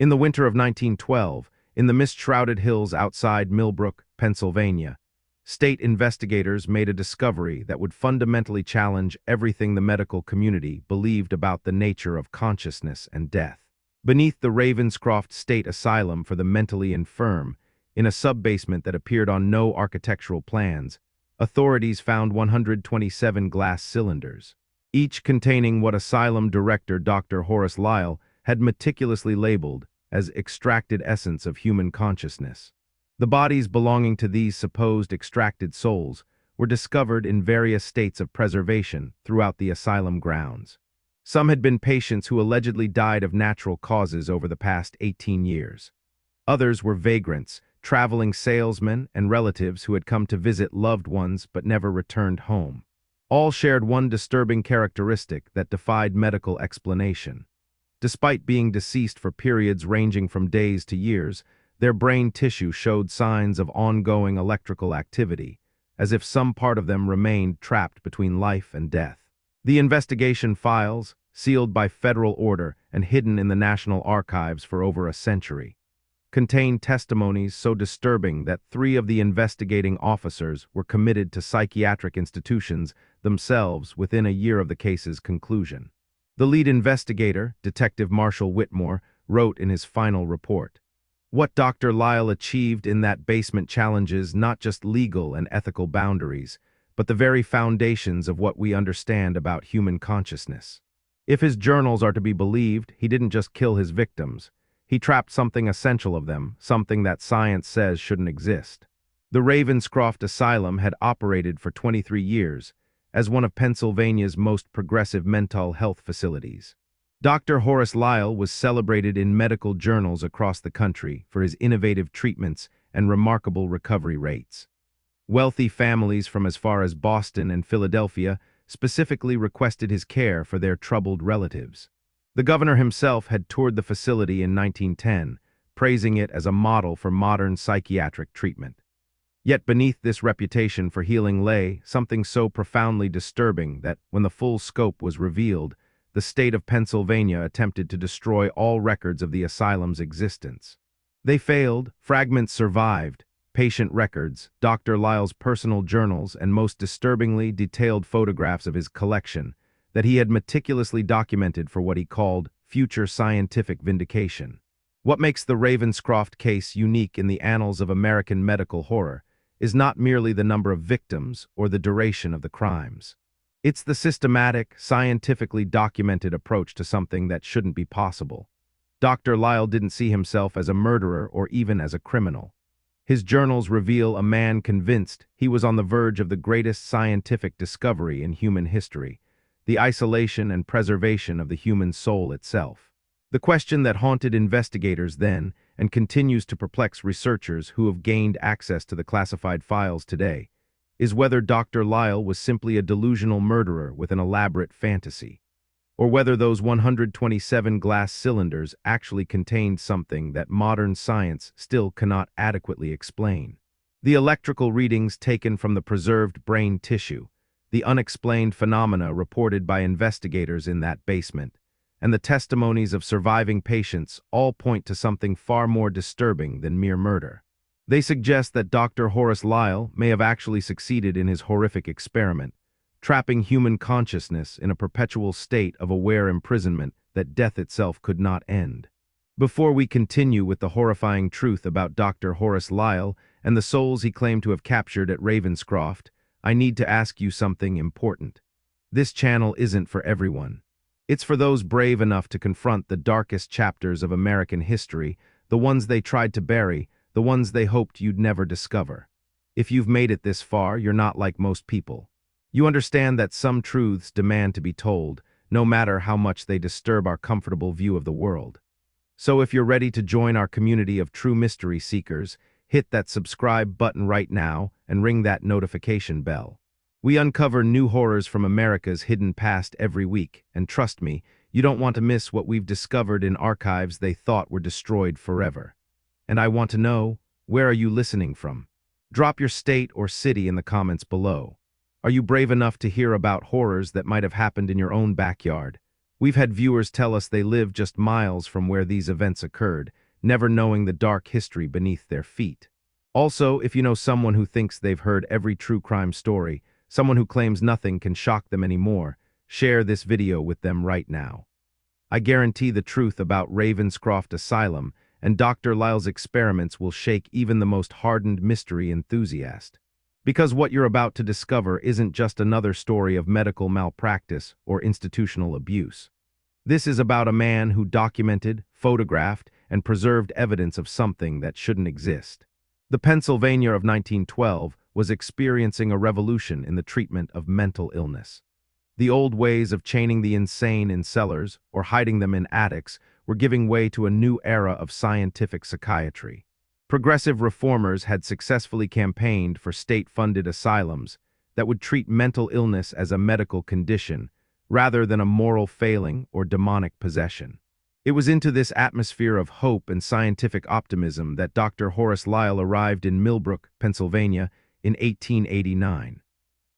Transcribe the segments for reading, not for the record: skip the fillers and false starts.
In the winter of 1912, in the mist-shrouded hills outside Millbrook, Pennsylvania, state investigators made a discovery that would fundamentally challenge everything the medical community believed about the nature of consciousness and death. Beneath the Ravenscroft State Asylum for the mentally infirm, in a sub-basement that appeared on no architectural plans, authorities found 127 glass cylinders, each containing what Asylum Director Dr. Horace Lyle had meticulously labeled as extracted essence of human consciousness. The bodies belonging to these supposed extracted souls were discovered in various states of preservation throughout the asylum grounds. Some had been patients who allegedly died of natural causes over the past 18 years. Others were vagrants, traveling salesmen, and relatives who had come to visit loved ones but never returned home. All shared one disturbing characteristic that defied medical explanation. Despite being deceased for periods ranging from days to years, their brain tissue showed signs of ongoing electrical activity, as if some part of them remained trapped between life and death. The investigation files, sealed by federal order and hidden in the National Archives for over a century, contained testimonies so disturbing that 3 of the investigating officers were committed to psychiatric institutions themselves within a year of the case's conclusion. The lead investigator, Detective Marshall Whitmore, wrote in his final report, "What Dr. Lyle achieved in that basement challenges not just legal and ethical boundaries, but the very foundations of what we understand about human consciousness. If his journals are to be believed, he didn't just kill his victims. He trapped something essential of them, something that science says shouldn't exist." The Ravenscroft Asylum had operated for 23 years as one of Pennsylvania's most progressive mental health facilities. Dr. Horace Lyle was celebrated in medical journals across the country for his innovative treatments and remarkable recovery rates. Wealthy families from as far as Boston and Philadelphia specifically requested his care for their troubled relatives. The governor himself had toured the facility in 1910, praising it as a model for modern psychiatric treatment. Yet beneath this reputation for healing lay something so profoundly disturbing that, when the full scope was revealed, the state of Pennsylvania attempted to destroy all records of the asylum's existence. They failed. Fragments survived: patient records, Dr. Lyle's personal journals, and most disturbingly detailed photographs of his collection that he had meticulously documented for what he called future scientific vindication. What makes the Ravenscroft case unique in the annals of American medical horror is not merely the number of victims or the duration of the crimes. It's the systematic, scientifically documented approach to something that shouldn't be possible. Dr. Lyle didn't see himself as a murderer or even as a criminal. His journals reveal a man convinced he was on the verge of the greatest scientific discovery in human history: the isolation and preservation of the human soul itself. The question that haunted investigators then, and continues to perplex researchers who have gained access to the classified files today, is whether Dr. Lyle was simply a delusional murderer with an elaborate fantasy, or whether those 127 glass cylinders actually contained something that modern science still cannot adequately explain. The electrical readings taken from the preserved brain tissue, the unexplained phenomena reported by investigators in that basement, and the testimonies of surviving patients all point to something far more disturbing than mere murder. They suggest that Dr. Horace Lyle may have actually succeeded in his horrific experiment, trapping human consciousness in a perpetual state of aware imprisonment that death itself could not end. Before we continue with the horrifying truth about Dr. Horace Lyle and the souls he claimed to have captured at Ravenscroft, I need to ask you something important. This channel isn't for everyone. It's for those brave enough to confront the darkest chapters of American history, the ones they tried to bury, the ones they hoped you'd never discover. If you've made it this far, you're not like most people. You understand that some truths demand to be told, no matter how much they disturb our comfortable view of the world. So if you're ready to join our community of true mystery seekers, hit that subscribe button right now and ring that notification bell. We uncover new horrors from America's hidden past every week, and trust me, you don't want to miss what we've discovered in archives they thought were destroyed forever. And I want to know, where are you listening from? Drop your state or city in the comments below. Are you brave enough to hear about horrors that might have happened in your own backyard? We've had viewers tell us they live just miles from where these events occurred, never knowing the dark history beneath their feet. Also, if you know someone who thinks they've heard every true crime story, someone who claims nothing can shock them anymore, share this video with them right now. I guarantee the truth about Ravenscroft Asylum and Dr. Lyle's experiments will shake even the most hardened mystery enthusiast. Because what you're about to discover isn't just another story of medical malpractice or institutional abuse. This is about a man who documented, photographed, and preserved evidence of something that shouldn't exist. The Pennsylvania of 1912 was experiencing a revolution in the treatment of mental illness. The old ways of chaining the insane in cellars or hiding them in attics were giving way to a new era of scientific psychiatry. Progressive reformers had successfully campaigned for state-funded asylums that would treat mental illness as a medical condition rather than a moral failing or demonic possession. It was into this atmosphere of hope and scientific optimism that Dr. Horace Lyle arrived in Millbrook, Pennsylvania in 1889.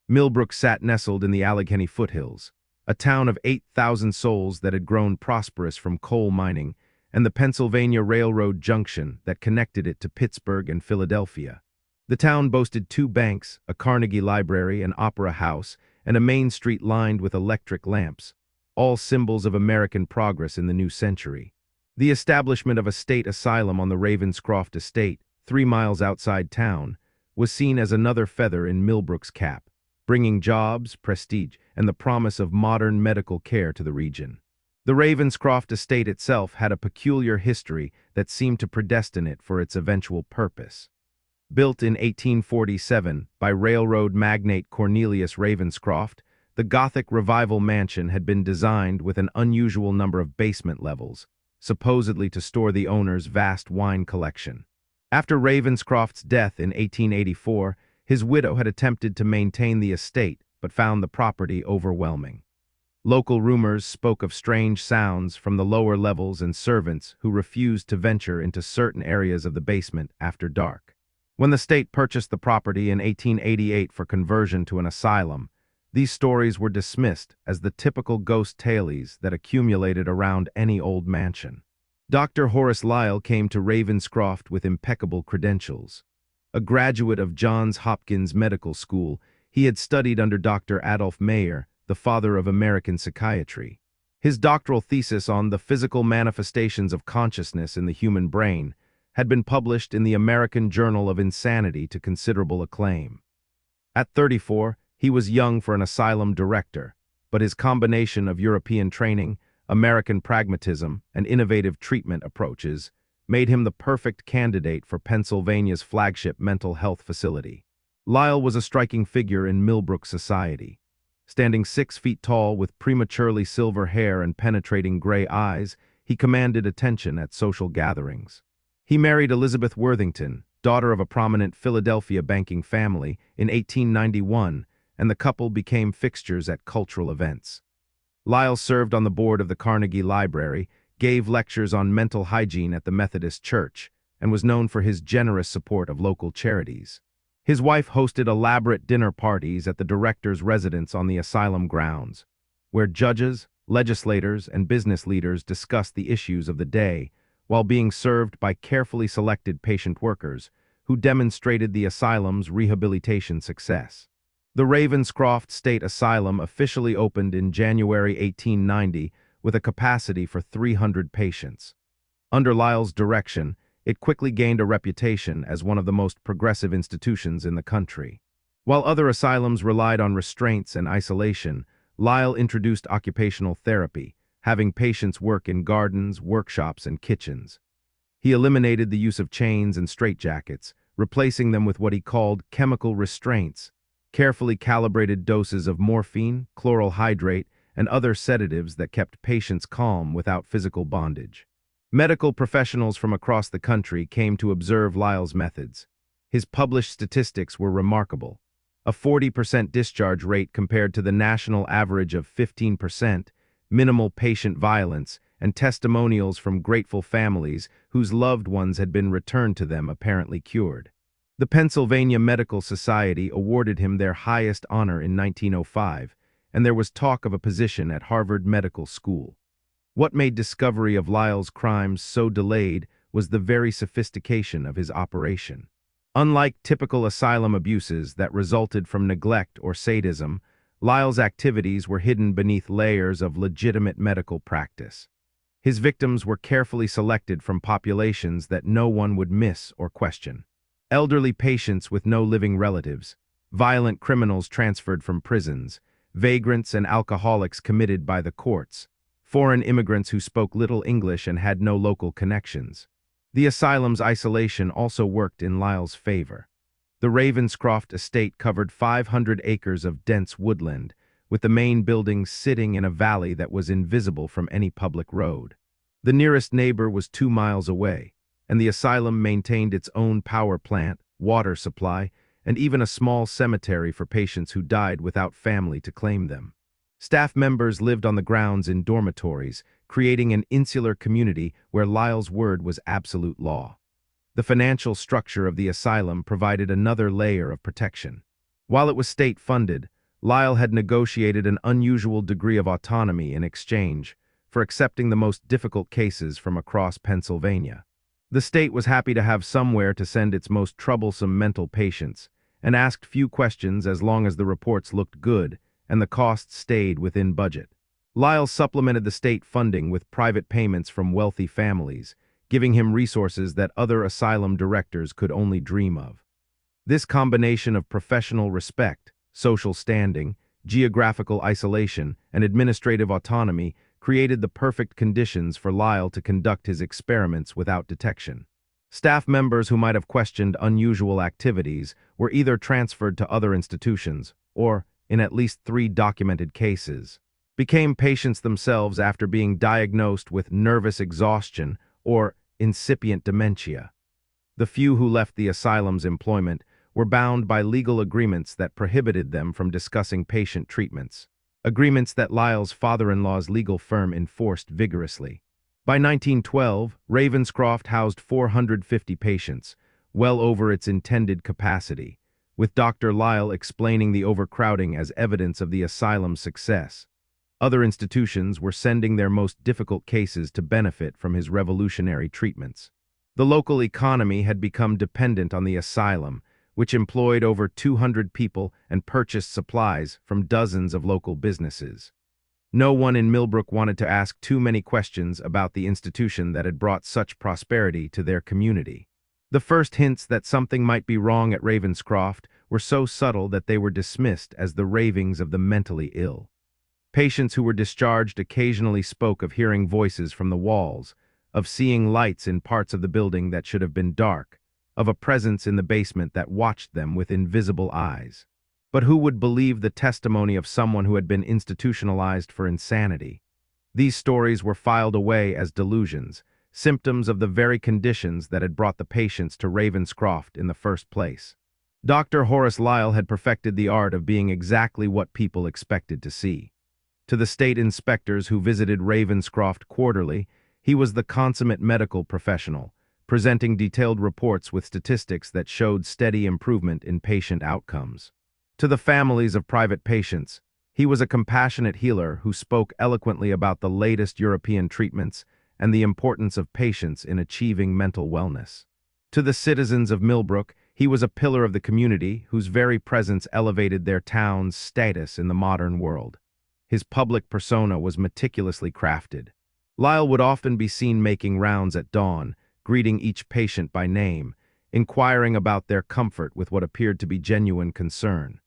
Millbrook sat nestled in the Allegheny foothills, a town of 8,000 souls that had grown prosperous from coal mining and the Pennsylvania Railroad junction that connected it to Pittsburgh and Philadelphia. The town boasted 2 banks, a Carnegie Library, an opera house, and a main street lined with electric lamps, all symbols of American progress in the new century. The establishment of a state asylum on the Ravenscroft estate, 3 miles outside town, was seen as another feather in Millbrook's cap, bringing jobs, prestige, and the promise of modern medical care to the region. The Ravenscroft estate itself had a peculiar history that seemed to predestine it for its eventual purpose. Built in 1847 by railroad magnate Cornelius Ravenscroft, the Gothic Revival mansion had been designed with an unusual number of basement levels, supposedly to store the owner's vast wine collection. After Ravenscroft's death in 1884, his widow had attempted to maintain the estate but found the property overwhelming. Local rumors spoke of strange sounds from the lower levels and servants who refused to venture into certain areas of the basement after dark. When the state purchased the property in 1888 for conversion to an asylum, these stories were dismissed as the typical ghost tales that accumulated around any old mansion. Dr. Horace Lyle came to Ravenscroft with impeccable credentials. A graduate of Johns Hopkins Medical School, he had studied under Dr. Adolf Meyer, the father of American psychiatry. His doctoral thesis on the physical manifestations of consciousness in the human brain had been published in the American Journal of Insanity to considerable acclaim. At 34, he was young for an asylum director, but his combination of European training, American pragmatism, and innovative treatment approaches made him the perfect candidate for Pennsylvania's flagship mental health facility. Lyle was a striking figure in Millbrook society. Standing 6 feet tall with prematurely silver hair and penetrating gray eyes, he commanded attention at social gatherings. He married Elizabeth Worthington, daughter of a prominent Philadelphia banking family, in 1891, and the couple became fixtures at cultural events. Lyle served on the board of the Carnegie Library, gave lectures on mental hygiene at the Methodist Church, and was known for his generous support of local charities. His wife hosted elaborate dinner parties at the director's residence on the asylum grounds, where judges, legislators, and business leaders discussed the issues of the day while being served by carefully selected patient workers who demonstrated the asylum's rehabilitation success. The Ravenscroft State Asylum officially opened in January 1890 with a capacity for 300 patients. Under Lyle's direction, it quickly gained a reputation as one of the most progressive institutions in the country. While other asylums relied on restraints and isolation, Lyle introduced occupational therapy, having patients work in gardens, workshops, and kitchens. He eliminated the use of chains and straitjackets, replacing them with what he called chemical restraints, carefully calibrated doses of morphine, chloral hydrate, and other sedatives that kept patients calm without physical bondage. Medical professionals from across the country came to observe Lyle's methods. His published statistics were remarkable. A 40% discharge rate compared to the national average of 15%, minimal patient violence, and testimonials from grateful families whose loved ones had been returned to them apparently cured. The Pennsylvania Medical Society awarded him their highest honor in 1905, and there was talk of a position at Harvard Medical School. What made discovery of Lyle's crimes so delayed was the very sophistication of his operation. Unlike typical asylum abuses that resulted from neglect or sadism, Lyle's activities were hidden beneath layers of legitimate medical practice. His victims were carefully selected from populations that no one would miss or question. Elderly patients with no living relatives, violent criminals transferred from prisons, vagrants and alcoholics committed by the courts, foreign immigrants who spoke little English and had no local connections. The asylum's isolation also worked in Lyle's favor. The Ravenscroft estate covered 500 acres of dense woodland, with the main buildings sitting in a valley that was invisible from any public road. The nearest neighbor was 2 miles away, and the asylum maintained its own power plant, water supply, and even a small cemetery for patients who died without family to claim them. Staff members lived on the grounds in dormitories, creating an insular community where Lyle's word was absolute law. The financial structure of the asylum provided another layer of protection. While it was state-funded, Lyle had negotiated an unusual degree of autonomy in exchange for accepting the most difficult cases from across Pennsylvania. The state was happy to have somewhere to send its most troublesome mental patients, and asked few questions as long as the reports looked good and the costs stayed within budget. Lyle supplemented the state funding with private payments from wealthy families, giving him resources that other asylum directors could only dream of. This combination of professional respect, social standing, geographical isolation, and administrative autonomy created the perfect conditions for Lyle to conduct his experiments without detection. Staff members who might have questioned unusual activities were either transferred to other institutions or, in at least 3 documented cases, became patients themselves after being diagnosed with nervous exhaustion or incipient dementia. The few who left the asylum's employment were bound by legal agreements that prohibited them from discussing patient treatments, agreements that Lyle's father-in-law's legal firm enforced vigorously. By 1912, Ravenscroft housed 450 patients, well over its intended capacity, with Dr. Lyle explaining the overcrowding as evidence of the asylum's success. Other institutions were sending their most difficult cases to benefit from his revolutionary treatments. The local economy had become dependent on the asylum, which employed over 200 people and purchased supplies from dozens of local businesses. No one in Millbrook wanted to ask too many questions about the institution that had brought such prosperity to their community. The first hints that something might be wrong at Ravenscroft were so subtle that they were dismissed as the ravings of the mentally ill. Patients who were discharged occasionally spoke of hearing voices from the walls, of seeing lights in parts of the building that should have been dark, of a presence in the basement that watched them with invisible eyes. But who would believe the testimony of someone who had been institutionalized for insanity? These stories were filed away as delusions, symptoms of the very conditions that had brought the patients to Ravenscroft in the first place. Dr. Horace Lyle had perfected the art of being exactly what people expected to see. To the state inspectors who visited Ravenscroft quarterly, he was the consummate medical professional, presenting detailed reports with statistics that showed steady improvement in patient outcomes. To the families of private patients, he was a compassionate healer who spoke eloquently about the latest European treatments and the importance of patience in achieving mental wellness. To the citizens of Millbrook, he was a pillar of the community whose very presence elevated their town's status in the modern world. His public persona was meticulously crafted. Lyle would often be seen making rounds at dawn, greeting each patient by name, inquiring about their comfort with what appeared to be genuine concern.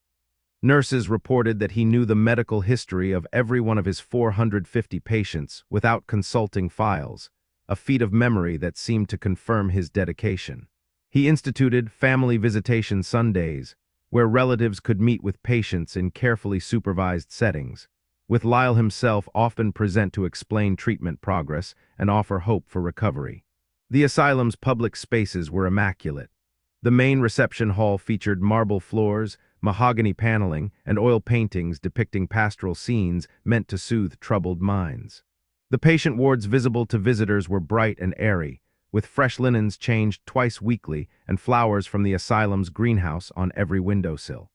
Nurses reported that he knew the medical history of every one of his 450 patients without consulting files, a feat of memory that seemed to confirm his dedication. He instituted family visitation Sundays, where relatives could meet with patients in carefully supervised settings, with Lyle himself often present to explain treatment progress and offer hope for recovery. The asylum's public spaces were immaculate. The main reception hall featured marble floors, mahogany paneling, and oil paintings depicting pastoral scenes meant to soothe troubled minds. The patient wards visible to visitors were bright and airy, with fresh linens changed twice weekly and flowers from the asylum's greenhouse on every windowsill.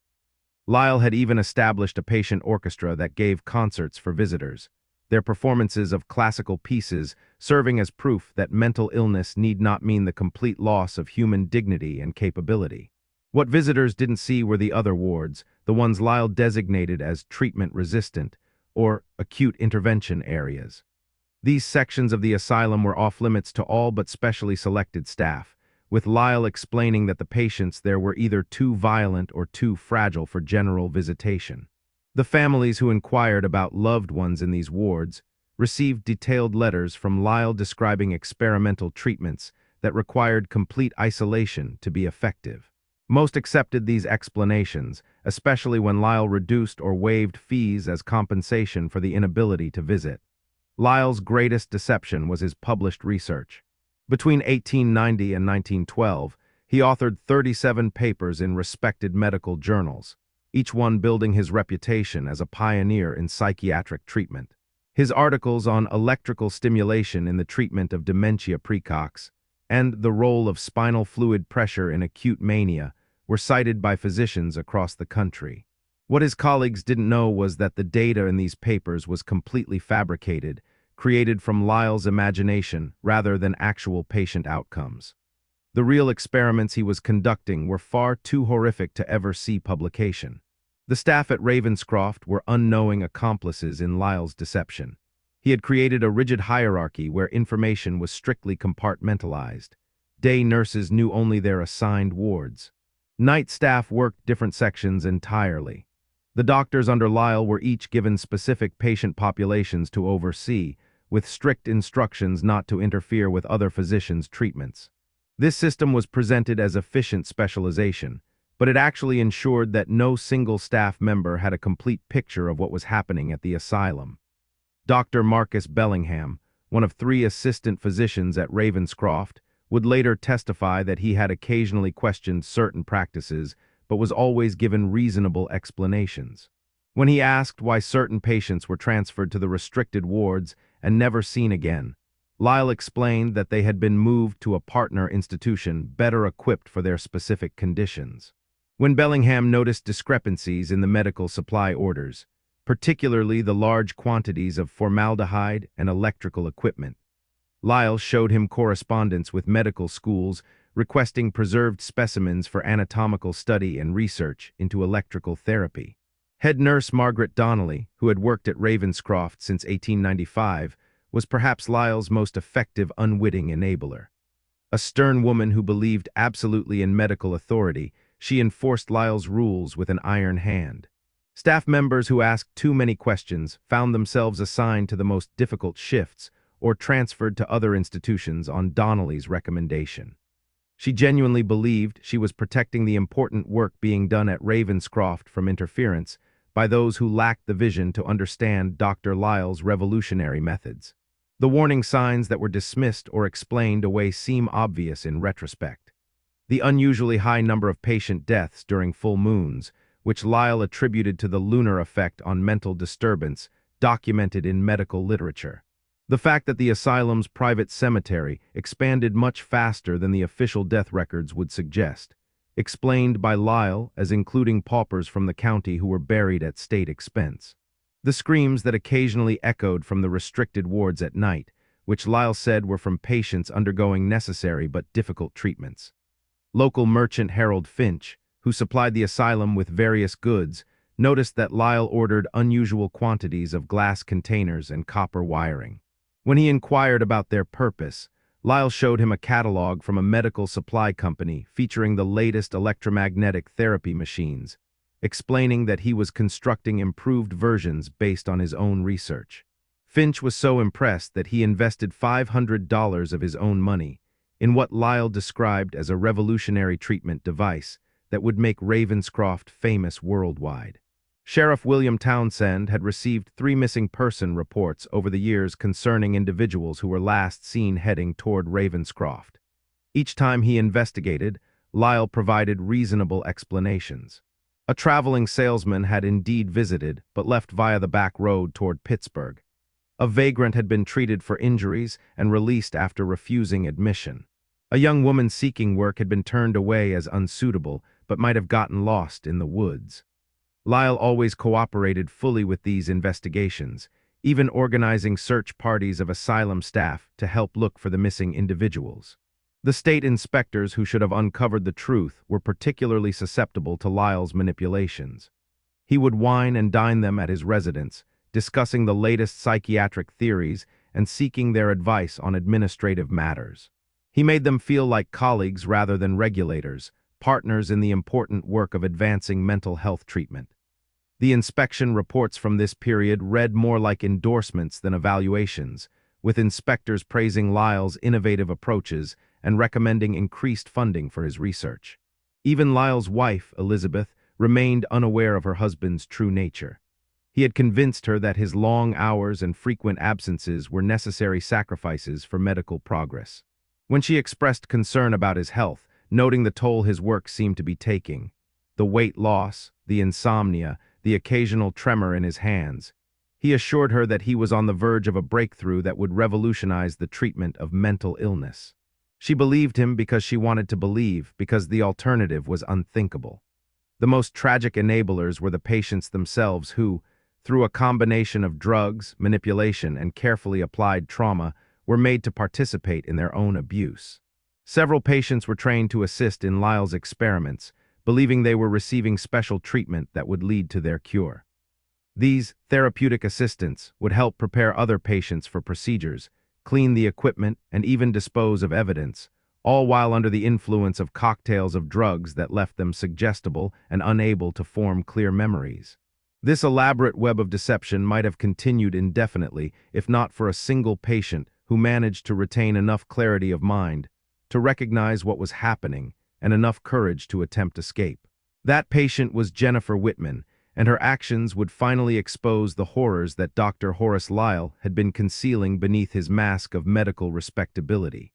Lyle had even established a patient orchestra that gave concerts for visitors. their performances of classical pieces serving as proof that mental illness need not mean the complete loss of human dignity and capability. What visitors didn't see were the other wards, the ones Lyle designated as treatment-resistant, or acute intervention areas. These sections of the asylum were off-limits to all but specially selected staff, with Lyle explaining that the patients there were either too violent or too fragile for general visitation. The families who inquired about loved ones in these wards received detailed letters from Lyle describing experimental treatments that required complete isolation to be effective. Most accepted these explanations, especially when Lyle reduced or waived fees as compensation for the inability to visit. Lyle's greatest deception was his published research. Between 1890 and 1912, he authored 37 papers in respected medical journals, each one building his reputation as a pioneer in psychiatric treatment. His articles on electrical stimulation in the treatment of dementia praecox and the role of spinal fluid pressure in acute mania were cited by physicians across the country. What his colleagues didn't know was that the data in these papers was completely fabricated, created from Lyle's imagination rather than actual patient outcomes. The real experiments he was conducting were far too horrific to ever see publication. The staff at Ravenscroft were unknowing accomplices in Lyle's deception. He had created a rigid hierarchy where information was strictly compartmentalized. Day nurses knew only their assigned wards. Night staff worked different sections entirely. The doctors under Lyle were each given specific patient populations to oversee, with strict instructions not to interfere with other physicians' treatments. This system was presented as efficient specialization, but it actually ensured that no single staff member had a complete picture of what was happening at the asylum. Dr. Marcus Bellingham, one of 3 assistant physicians at Ravenscroft, would later testify that he had occasionally questioned certain practices, but was always given reasonable explanations. When he asked why certain patients were transferred to the restricted wards and never seen again, Lyle explained that they had been moved to a partner institution better equipped for their specific conditions. When Bellingham noticed discrepancies in the medical supply orders, particularly the large quantities of formaldehyde and electrical equipment, Lyle showed him correspondence with medical schools requesting preserved specimens for anatomical study and research into electrical therapy. Head nurse Margaret Donnelly, who had worked at Ravenscroft since 1895, was perhaps Lyle's most effective unwitting enabler. A stern woman who believed absolutely in medical authority, she enforced Lyle's rules with an iron hand. Staff members who asked too many questions found themselves assigned to the most difficult shifts or transferred to other institutions on Donnelly's recommendation. She genuinely believed she was protecting the important work being done at Ravenscroft from interference by those who lacked the vision to understand Dr. Lyle's revolutionary methods. The warning signs that were dismissed or explained away seem obvious in retrospect. The unusually high number of patient deaths during full moons, which Lyle attributed to the lunar effect on mental disturbance, documented in medical literature. The fact that the asylum's private cemetery expanded much faster than the official death records would suggest, explained by Lyle as including paupers from the county who were buried at state expense. The screams that occasionally echoed from the restricted wards at night, which Lyle said were from patients undergoing necessary but difficult treatments. Local merchant Harold Finch, who supplied the asylum with various goods, noticed that Lyle ordered unusual quantities of glass containers and copper wiring. When he inquired about their purpose, Lyle showed him a catalog from a medical supply company featuring the latest electromagnetic therapy machines, explaining that he was constructing improved versions based on his own research. Finch was so impressed that he invested $500 of his own money in what Lyle described as a revolutionary treatment device that would make Ravenscroft famous worldwide. Sheriff William Townsend had received 3 missing person reports over the years concerning individuals who were last seen heading toward Ravenscroft. Each time he investigated, Lyle provided reasonable explanations. A traveling salesman had indeed visited, but left via the back road toward Pittsburgh. A vagrant had been treated for injuries and released after refusing admission. A young woman seeking work had been turned away as unsuitable, but might have gotten lost in the woods. Lyle always cooperated fully with these investigations, even organizing search parties of asylum staff to help look for the missing individuals. The state inspectors who should have uncovered the truth were particularly susceptible to Lyle's manipulations. He would wine and dine them at his residence, discussing the latest psychiatric theories and seeking their advice on administrative matters. He made them feel like colleagues rather than regulators, partners in the important work of advancing mental health treatment. The inspection reports from this period read more like endorsements than evaluations, with inspectors praising Lyle's innovative approaches and recommending increased funding for his research. Even Lyle's wife, Elizabeth, remained unaware of her husband's true nature. He had convinced her that his long hours and frequent absences were necessary sacrifices for medical progress. When she expressed concern about his health, noting the toll his work seemed to be taking, the weight loss, the insomnia, the occasional tremor in his hands, he assured her that he was on the verge of a breakthrough that would revolutionize the treatment of mental illness. She believed him because she wanted to believe, because the alternative was unthinkable. The most tragic enablers were the patients themselves who, through a combination of drugs, manipulation, and carefully applied trauma, were made to participate in their own abuse. Several patients were trained to assist in Lyle's experiments, believing they were receiving special treatment that would lead to their cure. These therapeutic assistants would help prepare other patients for procedures, clean the equipment, and even dispose of evidence, all while under the influence of cocktails of drugs that left them suggestible and unable to form clear memories. This elaborate web of deception might have continued indefinitely if not for a single patient who managed to retain enough clarity of mind to recognize what was happening and enough courage to attempt escape. That patient was Jennifer Whitman, and her actions would finally expose the horrors that Dr. Horace Lyle had been concealing beneath his mask of medical respectability.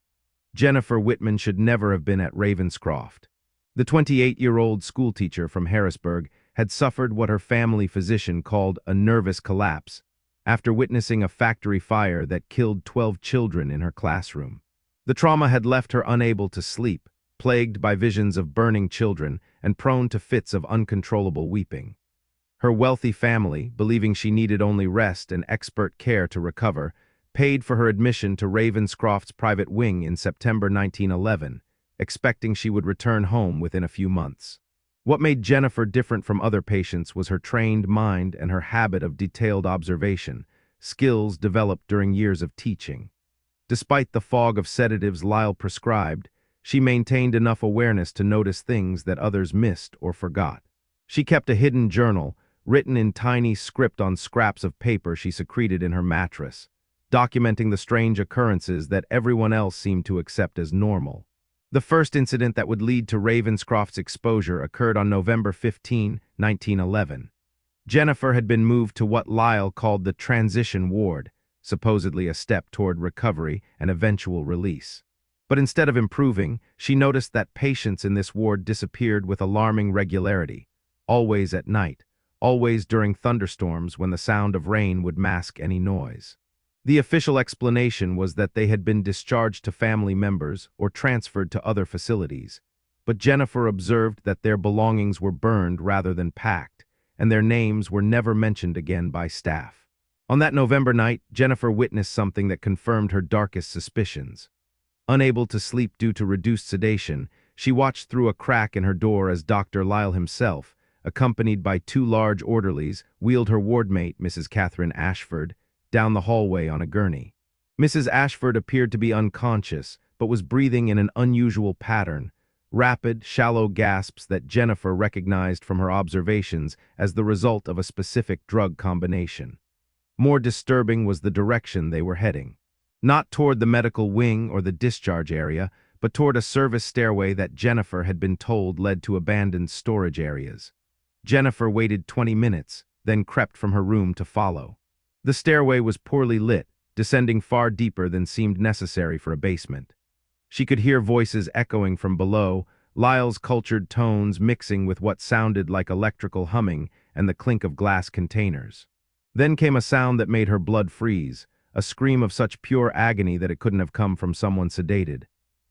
Jennifer Whitman should never have been at Ravenscroft. The 28-year-old schoolteacher from Harrisburg had suffered what her family physician called a nervous collapse after witnessing a factory fire that killed 12 children in her classroom. The trauma had left her unable to sleep, plagued by visions of burning children and prone to fits of uncontrollable weeping. Her wealthy family, believing she needed only rest and expert care to recover, paid for her admission to Ravenscroft's private wing in September 1911, expecting she would return home within a few months. What made Jennifer different from other patients was her trained mind and her habit of detailed observation, skills developed during years of teaching. Despite the fog of sedatives Lyle prescribed, she maintained enough awareness to notice things that others missed or forgot. She kept a hidden journal, written in tiny script on scraps of paper she secreted in her mattress, documenting the strange occurrences that everyone else seemed to accept as normal. The first incident that would lead to Ravenscroft's exposure occurred on November 15, 1911. Jennifer had been moved to what Lyle called the transition ward, supposedly a step toward recovery and eventual release. But instead of improving, she noticed that patients in this ward disappeared with alarming regularity, always at night, always during thunderstorms when the sound of rain would mask any noise. The official explanation was that they had been discharged to family members or transferred to other facilities, but Jennifer observed that their belongings were burned rather than packed, and their names were never mentioned again by staff. On that November night, Jennifer witnessed something that confirmed her darkest suspicions. Unable to sleep due to reduced sedation, she watched through a crack in her door as Dr. Lyle himself, accompanied by 2 large orderlies, wheeled her wardmate, Mrs. Catherine Ashford, down the hallway on a gurney. Mrs. Ashford appeared to be unconscious, but was breathing in an unusual pattern, rapid, shallow gasps that Jennifer recognized from her observations as the result of a specific drug combination. More disturbing was the direction they were heading. Not toward the medical wing or the discharge area, but toward a service stairway that Jennifer had been told led to abandoned storage areas. Jennifer waited 20 minutes, then crept from her room to follow. The stairway was poorly lit, descending far deeper than seemed necessary for a basement. She could hear voices echoing from below, Lyle's cultured tones mixing with what sounded like electrical humming and the clink of glass containers. Then came a sound that made her blood freeze, a scream of such pure agony that it couldn't have come from someone sedated.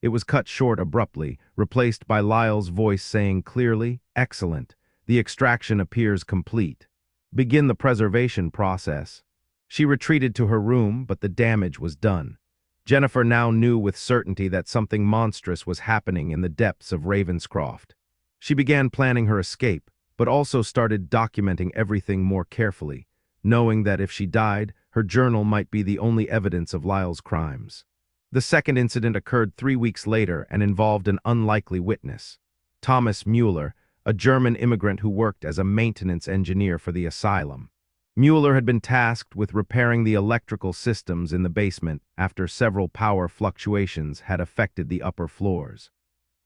It was cut short abruptly, replaced by Lyle's voice saying clearly, "Excellent. The extraction appears complete. Begin the preservation process." She retreated to her room, but the damage was done. Jennifer now knew with certainty that something monstrous was happening in the depths of Ravenscroft. She began planning her escape, but also started documenting everything more carefully, knowing that if she died, her journal might be the only evidence of Lyle's crimes. The second incident occurred 3 weeks later and involved an unlikely witness. Thomas Mueller, a German immigrant who worked as a maintenance engineer for the asylum. Mueller had been tasked with repairing the electrical systems in the basement after several power fluctuations had affected the upper floors.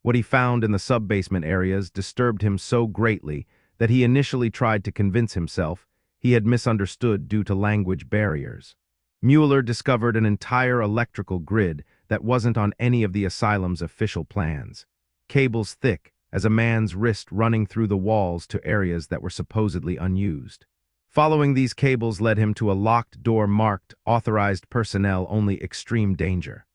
What he found in the sub-basement areas disturbed him so greatly that he initially tried to convince himself he had misunderstood due to language barriers. Mueller discovered an entire electrical grid that wasn't on any of the asylum's official plans. Cables thick as a man's wrist running through the walls to areas that were supposedly unused. Following these cables led him to a locked door marked "Authorized Personnel Only Extreme Danger."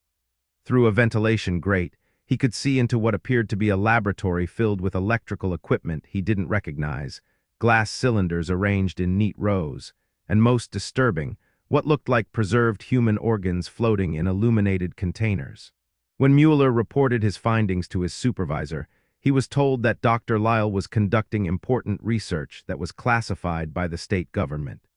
Through a ventilation grate, he could see into what appeared to be a laboratory filled with electrical equipment he didn't recognize, glass cylinders arranged in neat rows, and most disturbing, what looked like preserved human organs floating in illuminated containers. When Mueller reported his findings to his supervisor, he was told that Dr. Lyle was conducting important research that was classified by the state government.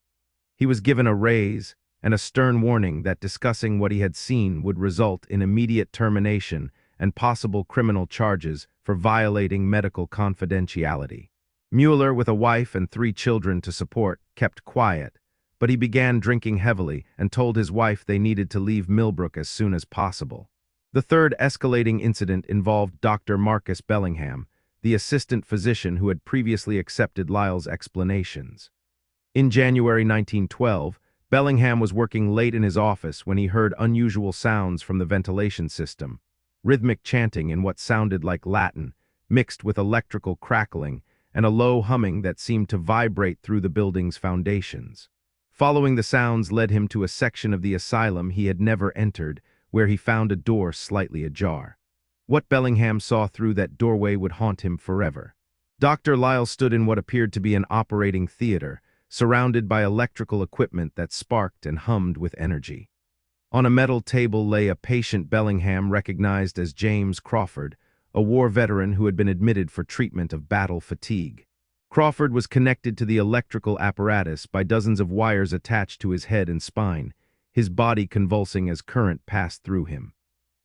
He was given a raise and a stern warning that discussing what he had seen would result in immediate termination and possible criminal charges for violating medical confidentiality. Mueller, with a wife and 3 children to support, kept quiet, but he began drinking heavily and told his wife they needed to leave Millbrook as soon as possible. The third escalating incident involved Dr. Marcus Bellingham, the assistant physician who had previously accepted Lyle's explanations. In January 1912, Bellingham was working late in his office when he heard unusual sounds from the ventilation system, rhythmic chanting in what sounded like Latin, mixed with electrical crackling and a low humming that seemed to vibrate through the building's foundations. Following the sounds led him to a section of the asylum he had never entered, where he found a door slightly ajar. What Bellingham saw through that doorway would haunt him forever. Dr. Lyle stood in what appeared to be an operating theater, surrounded by electrical equipment that sparked and hummed with energy. On a metal table lay a patient Bellingham recognized as James Crawford, a war veteran who had been admitted for treatment of battle fatigue. Crawford was connected to the electrical apparatus by dozens of wires attached to his head and spine, his body convulsing as current passed through him.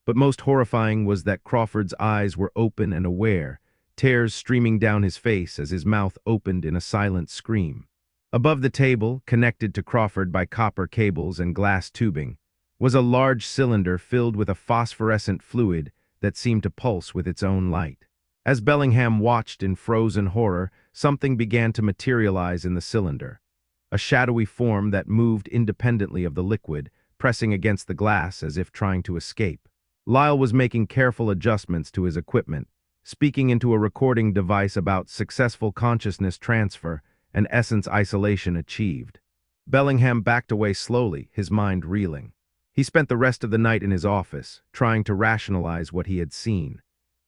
But most horrifying was that Crawford's eyes were open and aware, tears streaming down his face as his mouth opened in a silent scream. Above the table, connected to Crawford by copper cables and glass tubing, was a large cylinder filled with a phosphorescent fluid that seemed to pulse with its own light. As Bellingham watched in frozen horror, something began to materialize in the cylinder. A shadowy form that moved independently of the liquid, pressing against the glass as if trying to escape. Lyle was making careful adjustments to his equipment, speaking into a recording device about successful consciousness transfer and essence isolation achieved. Bellingham backed away slowly, his mind reeling. He spent the rest of the night in his office, trying to rationalize what he had seen.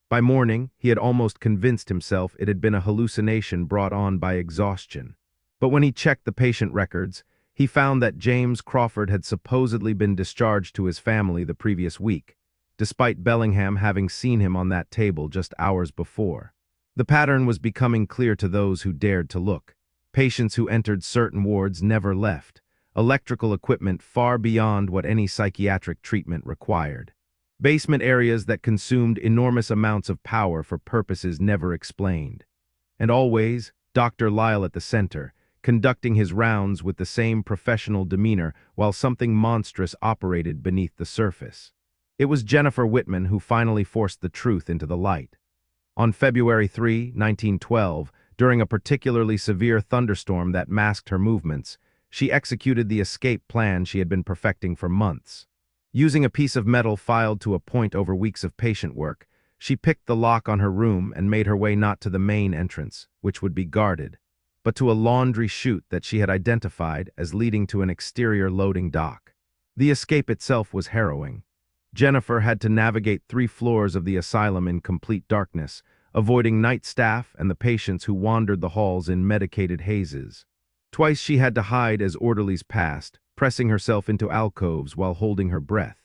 By morning, he had almost convinced himself it had been a hallucination brought on by exhaustion. But when he checked the patient records, he found that James Crawford had supposedly been discharged to his family the previous week, despite Bellingham having seen him on that table just hours before. The pattern was becoming clear to those who dared to look. Patients who entered certain wards never left, electrical equipment far beyond what any psychiatric treatment required. Basement areas that consumed enormous amounts of power for purposes never explained. And always, Dr. Lyle at the center, conducting his rounds with the same professional demeanor while something monstrous operated beneath the surface. It was Jennifer Whitman who finally forced the truth into the light. On February 3, 1912, during a particularly severe thunderstorm that masked her movements, she executed the escape plan she had been perfecting for months. Using a piece of metal filed to a point over weeks of patient work, she picked the lock on her room and made her way not to the main entrance, which would be guarded, but to a laundry chute that she had identified as leading to an exterior loading dock. The escape itself was harrowing. Jennifer had to navigate 3 floors of the asylum in complete darkness, avoiding night staff and the patients who wandered the halls in medicated hazes. Twice she had to hide as orderlies passed, pressing herself into alcoves while holding her breath.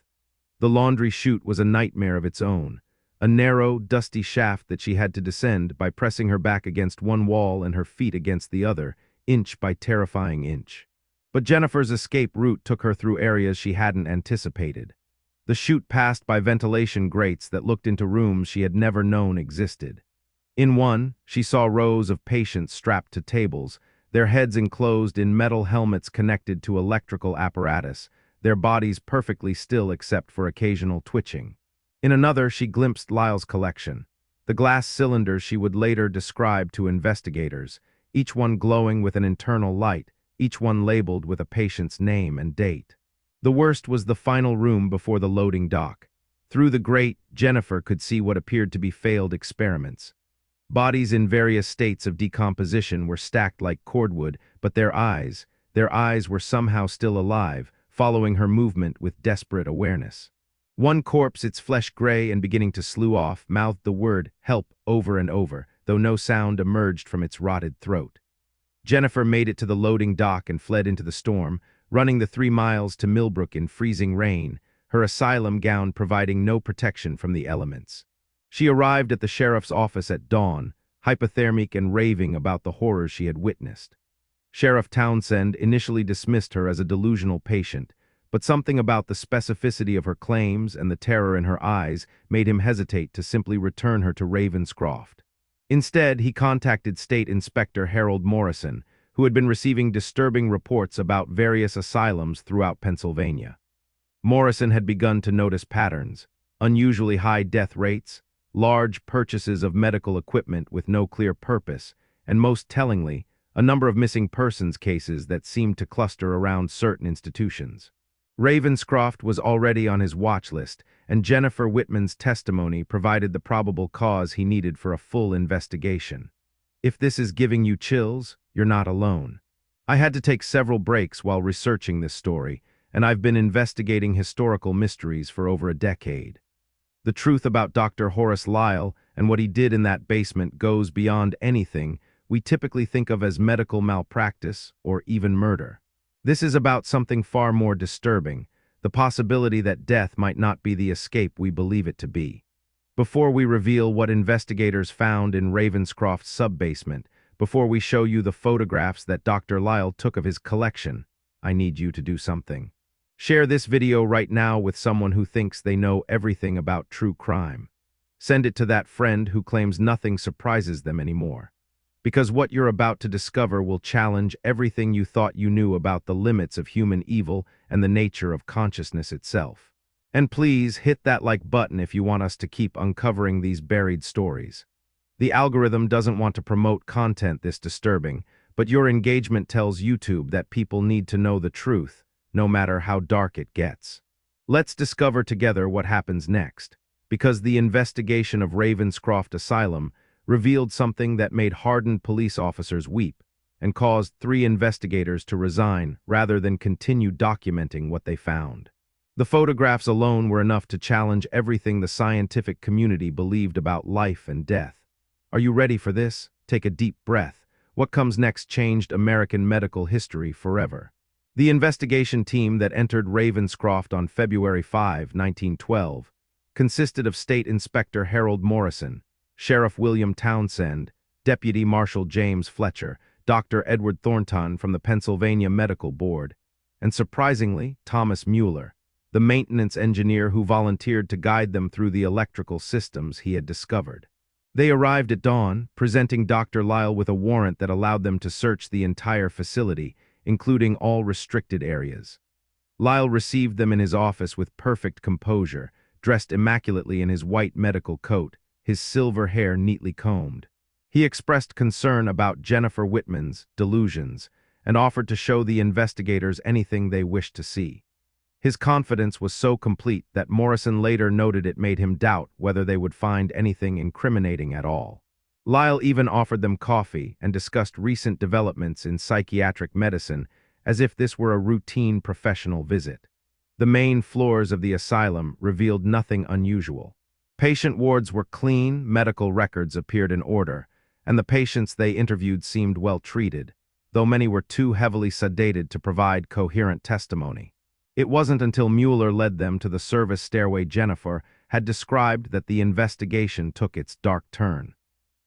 The laundry chute was a nightmare of its own, a narrow, dusty shaft that she had to descend by pressing her back against one wall and her feet against the other, inch by terrifying inch. But Jennifer's escape route took her through areas she hadn't anticipated. The chute passed by ventilation grates that looked into rooms she had never known existed. In one, she saw rows of patients strapped to tables, their heads enclosed in metal helmets connected to electrical apparatus, their bodies perfectly still except for occasional twitching. In another, she glimpsed Lyle's collection, the glass cylinders she would later describe to investigators, each one glowing with an internal light, each one labeled with a patient's name and date. The worst was the final room before the loading dock. Through the grate, Jennifer could see what appeared to be failed experiments. Bodies in various states of decomposition were stacked like cordwood, but their eyes were somehow still alive, following her movement with desperate awareness. One corpse, its flesh gray and beginning to slough off, mouthed the word "help" over and over, though no sound emerged from its rotted throat. Jennifer made it to the loading dock and fled into the storm, running the 3 miles to Millbrook in freezing rain, her asylum gown providing no protection from the elements. She arrived at the sheriff's office at dawn, hypothermic and raving about the horrors she had witnessed. Sheriff Townsend initially dismissed her as a delusional patient, but something about the specificity of her claims and the terror in her eyes made him hesitate to simply return her to Ravenscroft. Instead, he contacted State Inspector Harold Morrison, who had been receiving disturbing reports about various asylums throughout Pennsylvania. Morrison had begun to notice patterns: unusually high death rates, large purchases of medical equipment with no clear purpose, and most tellingly, a number of missing persons cases that seemed to cluster around certain institutions. Ravenscroft was already on his watch list, and Jennifer Whitman's testimony provided the probable cause he needed for a full investigation. If this is giving you chills, you're not alone. I had to take several breaks while researching this story, and I've been investigating historical mysteries for over a decade. The truth about Dr. Horace Lyle and what he did in that basement goes beyond anything we typically think of as medical malpractice or even murder. This is about something far more disturbing, the possibility that death might not be the escape we believe it to be. Before we reveal what investigators found in Ravenscroft's sub-basement, before we show you the photographs that Dr. Lyle took of his collection, I need you to do something. Share this video right now with someone who thinks they know everything about true crime. Send it to that friend who claims nothing surprises them anymore. Because what you're about to discover will challenge everything you thought you knew about the limits of human evil and the nature of consciousness itself. And please hit that like button if you want us to keep uncovering these buried stories. The algorithm doesn't want to promote content this disturbing, but your engagement tells YouTube that people need to know the truth, no matter how dark it gets. Let's discover together what happens next, because the investigation of Ravenscroft Asylum revealed something that made hardened police officers weep and caused 3 investigators to resign rather than continue documenting what they found. The photographs alone were enough to challenge everything the scientific community believed about life and death. Are you ready for this? Take a deep breath. What comes next changed American medical history forever. The investigation team that entered Ravenscroft on February 5, 1912, consisted of State Inspector Harold Morrison, Sheriff William Townsend, Deputy Marshal James Fletcher, Dr. Edward Thornton from the Pennsylvania Medical Board, and surprisingly, Thomas Mueller, the maintenance engineer who volunteered to guide them through the electrical systems he had discovered. They arrived at dawn, presenting Dr. Lyle with a warrant that allowed them to search the entire facility, including all restricted areas. Lyle received them in his office with perfect composure, dressed immaculately in his white medical coat, his silver hair neatly combed. He expressed concern about Jennifer Whitman's delusions and offered to show the investigators anything they wished to see. His confidence was so complete that Morrison later noted it made him doubt whether they would find anything incriminating at all. Lyle even offered them coffee and discussed recent developments in psychiatric medicine as if this were a routine professional visit. The main floors of the asylum revealed nothing unusual. Patient wards were clean, medical records appeared in order, and the patients they interviewed seemed well treated. though many were too heavily sedated to provide coherent testimony. It wasn't until Mueller led them to the service stairway Jennifer had described that the investigation took its dark turn.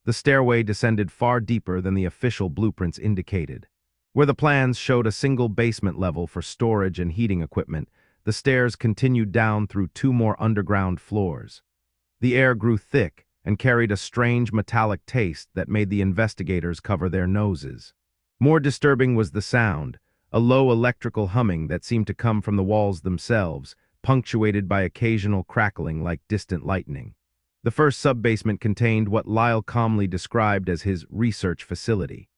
The stairway descended far deeper than the official blueprints indicated. Where the plans showed a single basement level for storage and heating equipment, the stairs continued down through two more underground floors. The air grew thick and carried a strange metallic taste that made the investigators cover their noses. More disturbing was the sound, a low electrical humming that seemed to come from the walls themselves, punctuated by occasional crackling like distant lightning. The first sub-basement contained what Lyle calmly described as his research facility.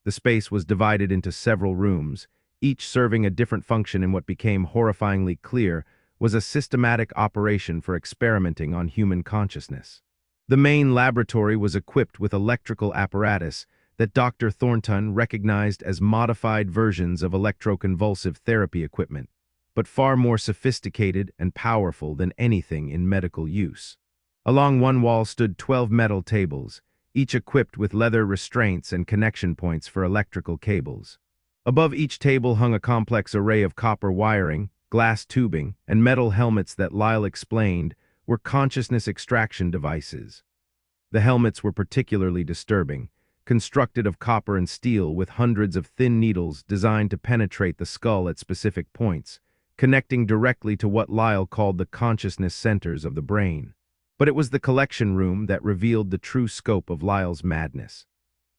The space was divided into several rooms, each serving a different function in what became horrifyingly clear was a systematic operation for experimenting on human consciousness. The main laboratory was equipped with electrical apparatus that Dr. Thornton recognized as modified versions of electroconvulsive therapy equipment, but far more sophisticated and powerful than anything in medical use. Along one wall stood 12 metal tables, each equipped with leather restraints and connection points for electrical cables. Above each table hung a complex array of copper wiring, glass tubing, and metal helmets that Lyle explained were consciousness extraction devices. The helmets were particularly disturbing, constructed of copper and steel with hundreds of thin needles designed to penetrate the skull at specific points, connecting directly to what Lyle called the consciousness centers of the brain. But it was the collection room that revealed the true scope of Lyle's madness.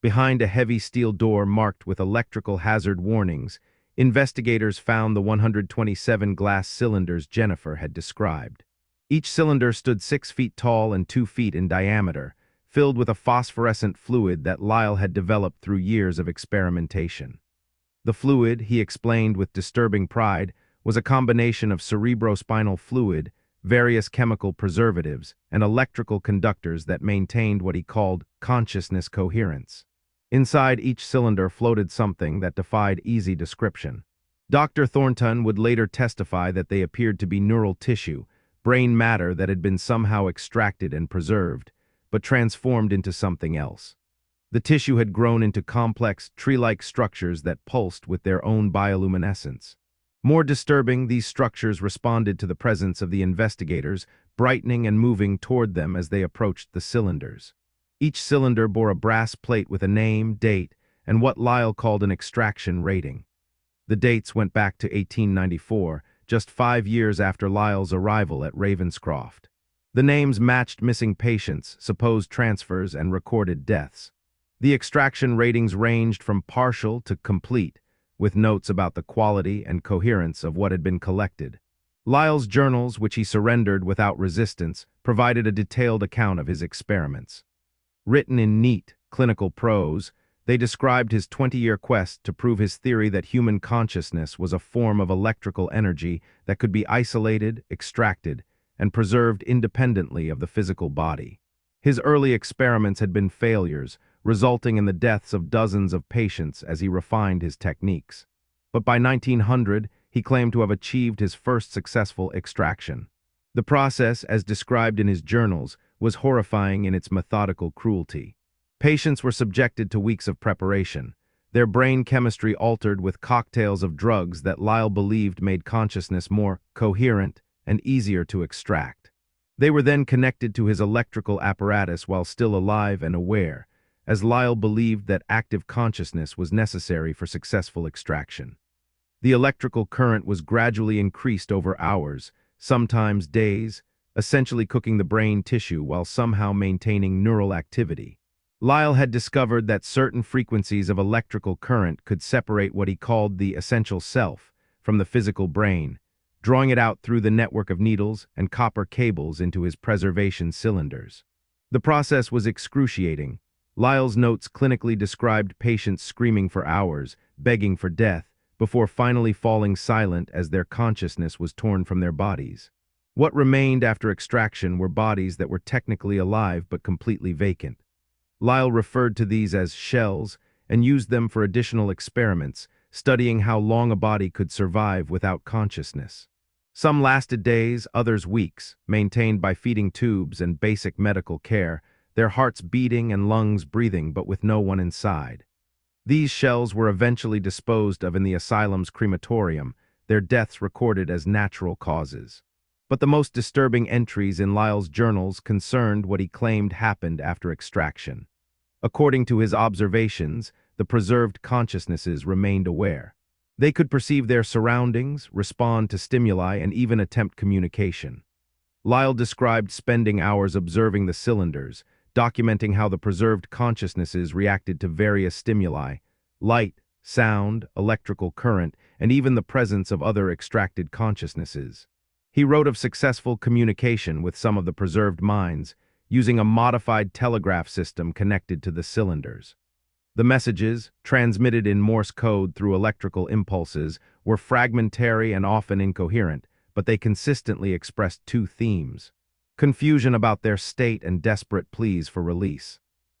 Behind a heavy steel door marked with electrical hazard warnings, investigators found the 127 glass cylinders Jennifer had described. Each cylinder stood 6 feet tall and 2 feet in diameter, filled with a phosphorescent fluid that Lyle had developed through years of experimentation. The fluid, he explained with disturbing pride, was a combination of cerebrospinal fluid, various chemical preservatives, and electrical conductors that maintained what he called consciousness coherence. Inside each cylinder floated something that defied easy description. Dr. Thornton would later testify that they appeared to be neural tissue, brain matter that had been somehow extracted and preserved, but transformed into something else. The tissue had grown into complex, tree-like structures that pulsed with their own bioluminescence. More disturbing, these structures responded to the presence of the investigators, brightening and moving toward them as they approached the cylinders. Each cylinder bore a brass plate with a name, date, and what Lyle called an extraction rating. The dates went back to 1894, just 5 years after Lyle's arrival at Ravenscroft. The names matched missing patients, supposed transfers, and recorded deaths. The extraction ratings ranged from partial to complete, with notes about the quality and coherence of what had been collected. Lyle's journals, which he surrendered without resistance, provided a detailed account of his experiments. Written in neat, clinical prose, they described his 20-year quest to prove his theory that human consciousness was a form of electrical energy that could be isolated, extracted, and preserved independently of the physical body. His early experiments had been failures, resulting in the deaths of dozens of patients as he refined his techniques. But by 1900, he claimed to have achieved his first successful extraction. The process, as described in his journals, was horrifying in its methodical cruelty. Patients were subjected to weeks of preparation, their brain chemistry altered with cocktails of drugs that Lyle believed made consciousness more coherent and easier to extract. They were then connected to his electrical apparatus while still alive and aware, as Lyle believed that active consciousness was necessary for successful extraction. The electrical current was gradually increased over hours, sometimes days, essentially cooking the brain tissue while somehow maintaining neural activity. Lyle had discovered that certain frequencies of electrical current could separate what he called the essential self from the physical brain, drawing it out through the network of needles and copper cables into his preservation cylinders. The process was excruciating. Lyle's notes clinically described patients screaming for hours, begging for death, before finally falling silent as their consciousness was torn from their bodies. What remained after extraction were bodies that were technically alive but completely vacant. Lyle referred to these as shells and used them for additional experiments, studying how long a body could survive without consciousness. Some lasted days, others weeks, maintained by feeding tubes and basic medical care, their hearts beating and lungs breathing but with no one inside. These shells were eventually disposed of in the asylum's crematorium, their deaths recorded as natural causes. But the most disturbing entries in Lyle's journals concerned what he claimed happened after extraction. According to his observations, the preserved consciousnesses remained aware. They could perceive their surroundings, respond to stimuli, and even attempt communication. Lyle described spending hours observing the cylinders, documenting how the preserved consciousnesses reacted to various stimuli, light, sound, electrical current, and even the presence of other extracted consciousnesses. He wrote of successful communication with some of the preserved minds, using a modified telegraph system connected to the cylinders. The messages, transmitted in Morse code through electrical impulses, were fragmentary and often incoherent, but they consistently expressed two themes: confusion about their state and desperate pleas for release.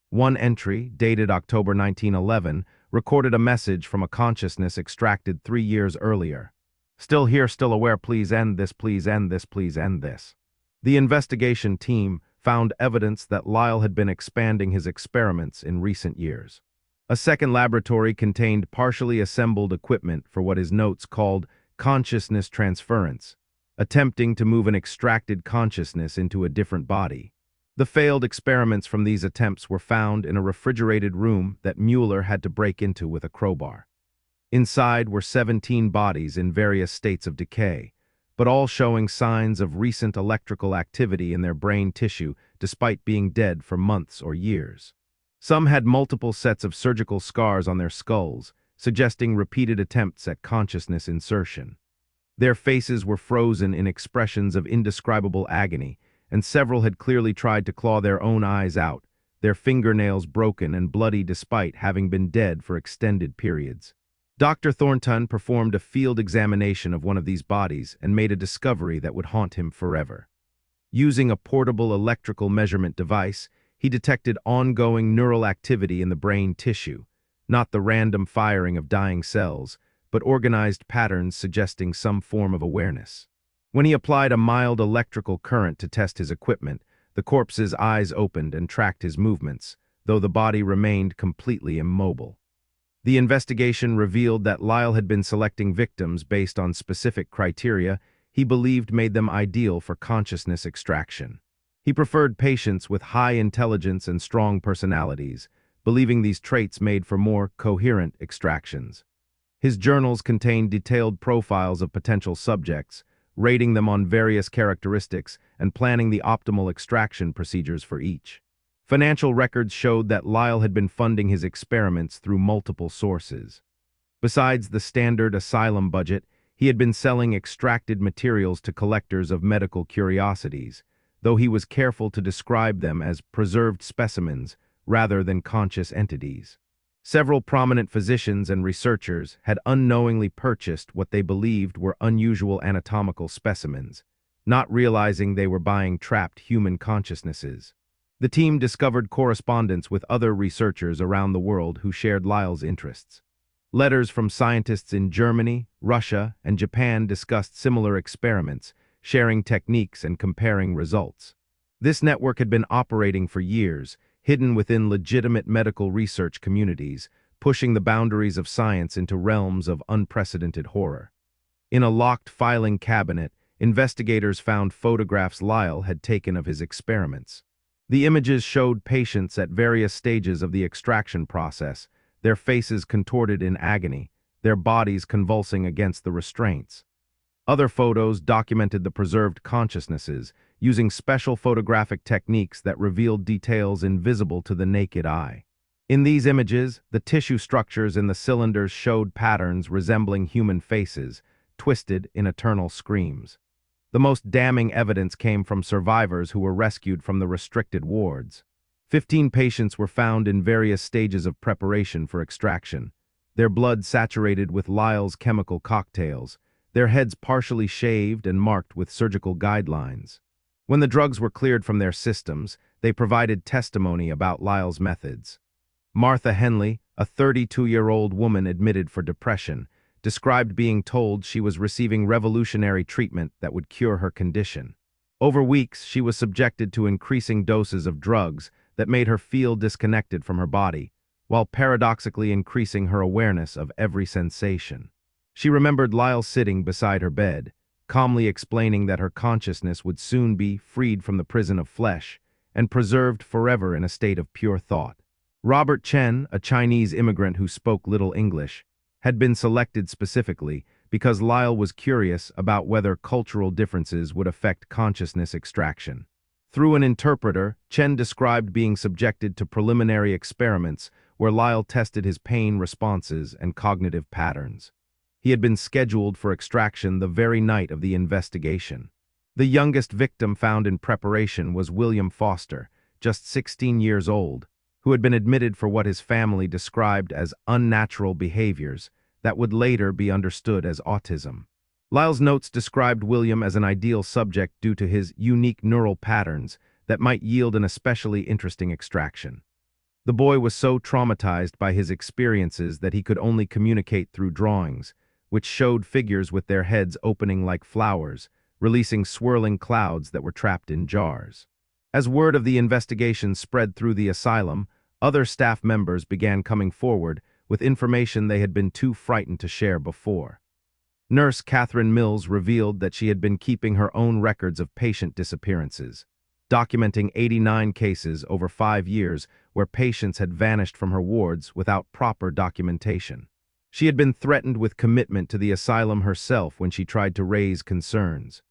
One entry, dated October 1911, recorded a message from a consciousness extracted 3 years earlier. "Still here, still aware, please end this, please end this, please end this." The investigation team found evidence that Lyle had been expanding his experiments in recent years. A second laboratory contained partially assembled equipment for what his notes called consciousness transference, attempting to move an extracted consciousness into a different body. The failed experiments from these attempts were found in a refrigerated room that Mueller had to break into with a crowbar. Inside were 17 bodies in various states of decay, but all showing signs of recent electrical activity in their brain tissue despite being dead for months or years. Some had multiple sets of surgical scars on their skulls, suggesting repeated attempts at consciousness insertion. Their faces were frozen in expressions of indescribable agony, and several had clearly tried to claw their own eyes out, their fingernails broken and bloody despite having been dead for extended periods. Dr. Thornton performed a field examination of one of these bodies and made a discovery that would haunt him forever. Using a portable electrical measurement device, he detected ongoing neural activity in the brain tissue, not the random firing of dying cells, but organized patterns suggesting some form of awareness. When he applied a mild electrical current to test his equipment, the corpse's eyes opened and tracked his movements, though the body remained completely immobile. The investigation revealed that Lyle had been selecting victims based on specific criteria he believed made them ideal for consciousness extraction. He preferred patients with high intelligence and strong personalities, believing these traits made for more coherent extractions. His journals contained detailed profiles of potential subjects, rating them on various characteristics and planning the optimal extraction procedures for each. Financial records showed that Lyle had been funding his experiments through multiple sources. Besides the standard asylum budget, he had been selling extracted materials to collectors of medical curiosities, though he was careful to describe them as preserved specimens rather than conscious entities. Several prominent physicians and researchers had unknowingly purchased what they believed were unusual anatomical specimens, not realizing they were buying trapped human consciousnesses. The team discovered correspondence with other researchers around the world who shared Lyle's interests. Letters from scientists in Germany, Russia, and Japan discussed similar experiments, sharing techniques and comparing results. This network had been operating for years, hidden within legitimate medical research communities, pushing the boundaries of science into realms of unprecedented horror. In a locked filing cabinet, investigators found photographs Lyle had taken of his experiments. The images showed patients at various stages of the extraction process, their faces contorted in agony, their bodies convulsing against the restraints. Other photos documented the preserved consciousnesses, using special photographic techniques that revealed details invisible to the naked eye. In these images, the tissue structures in the cylinders showed patterns resembling human faces, twisted in eternal screams. The most damning evidence came from survivors who were rescued from the restricted wards. 15 patients were found in various stages of preparation for extraction, their blood saturated with Lyle's chemical cocktails, their heads partially shaved and marked with surgical guidelines. When the drugs were cleared from their systems, they provided testimony about Lyle's methods. Martha Henley, a 32-year-old woman admitted for depression, described being told she was receiving revolutionary treatment that would cure her condition. Over weeks, she was subjected to increasing doses of drugs that made her feel disconnected from her body, while paradoxically increasing her awareness of every sensation. She remembered Lyle sitting beside her bed, calmly explaining that her consciousness would soon be freed from the prison of flesh and preserved forever in a state of pure thought. Robert Chen, a Chinese immigrant who spoke little English, had been selected specifically because Lyle was curious about whether cultural differences would affect consciousness extraction. Through an interpreter, Chen described being subjected to preliminary experiments where Lyle tested his pain responses and cognitive patterns. He had been scheduled for extraction the very night of the investigation. The youngest victim found in preparation was William Foster, just 16 years old, who had been admitted for what his family described as unnatural behaviors that would later be understood as autism. Lyle's notes described William as an ideal subject due to his unique neural patterns that might yield an especially interesting extraction. The boy was so traumatized by his experiences that he could only communicate through drawings, which showed figures with their heads opening like flowers, releasing swirling clouds that were trapped in jars. As word of the investigation spread through the asylum, other staff members began coming forward with information they had been too frightened to share before. Nurse Catherine Mills revealed that she had been keeping her own records of patient disappearances, documenting 89 cases over 5 years where patients had vanished from her wards without proper documentation. She had been threatened with commitment to the asylum herself when she tried to raise concerns.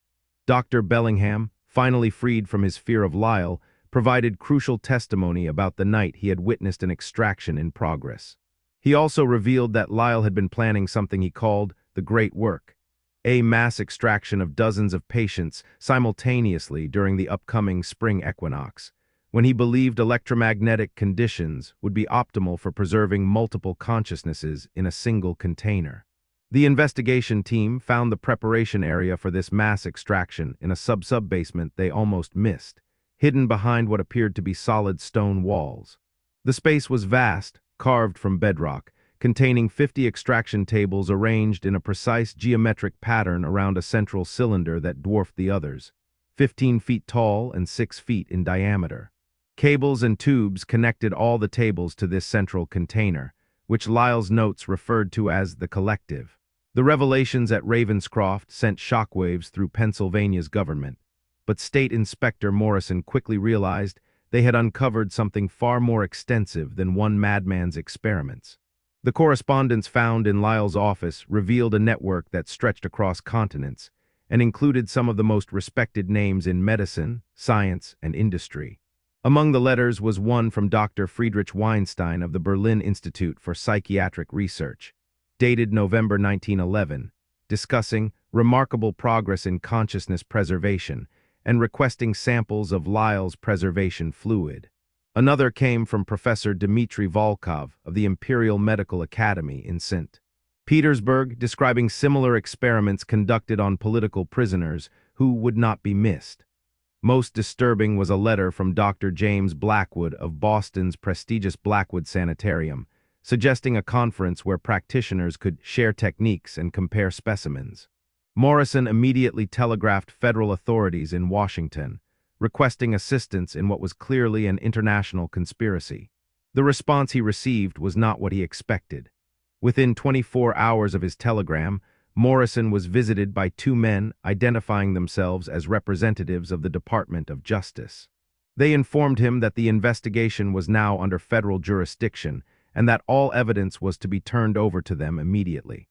Dr. Bellingham, finally freed from his fear of Lyle, provided crucial testimony about the night he had witnessed an extraction in progress. He also revealed that Lyle had been planning something he called the Great Work, a mass extraction of dozens of patients simultaneously during the upcoming spring equinox, when he believed electromagnetic conditions would be optimal for preserving multiple consciousnesses in a single container. The investigation team found the preparation area for this mass extraction in a sub-basement they almost missed, hidden behind what appeared to be solid stone walls. The space was vast, carved from bedrock, containing 50 extraction tables arranged in a precise geometric pattern around a central cylinder that dwarfed the others, 15 feet tall and 6 feet in diameter. Cables and tubes connected all the tables to this central container, which Lyle's notes referred to as the collective. The revelations at Ravenscroft sent shockwaves through Pennsylvania's government, but State Inspector Morrison quickly realized they had uncovered something far more extensive than one madman's experiments. The correspondence found in Lyle's office revealed a network that stretched across continents and included some of the most respected names in medicine, science, and industry. Among the letters was one from Dr. Friedrich Weinstein of the Berlin Institute for Psychiatric Research, dated November 1911, discussing remarkable progress in consciousness preservation and requesting samples of Lyle's preservation fluid. Another came from Professor Dmitry Volkov of the Imperial Medical Academy in St. Petersburg, describing similar experiments conducted on political prisoners who would not be missed. Most disturbing was a letter from Dr. James Blackwood of Boston's prestigious Blackwood Sanitarium, suggesting a conference where practitioners could share techniques and compare specimens. Morrison immediately telegraphed federal authorities in Washington, requesting assistance in what was clearly an international conspiracy. The response he received was not what he expected. Within 24 hours of his telegram, Morrison was visited by 2 men identifying themselves as representatives of the Department of Justice. They informed him that the investigation was now under federal jurisdiction and that all evidence was to be turned over to them immediately.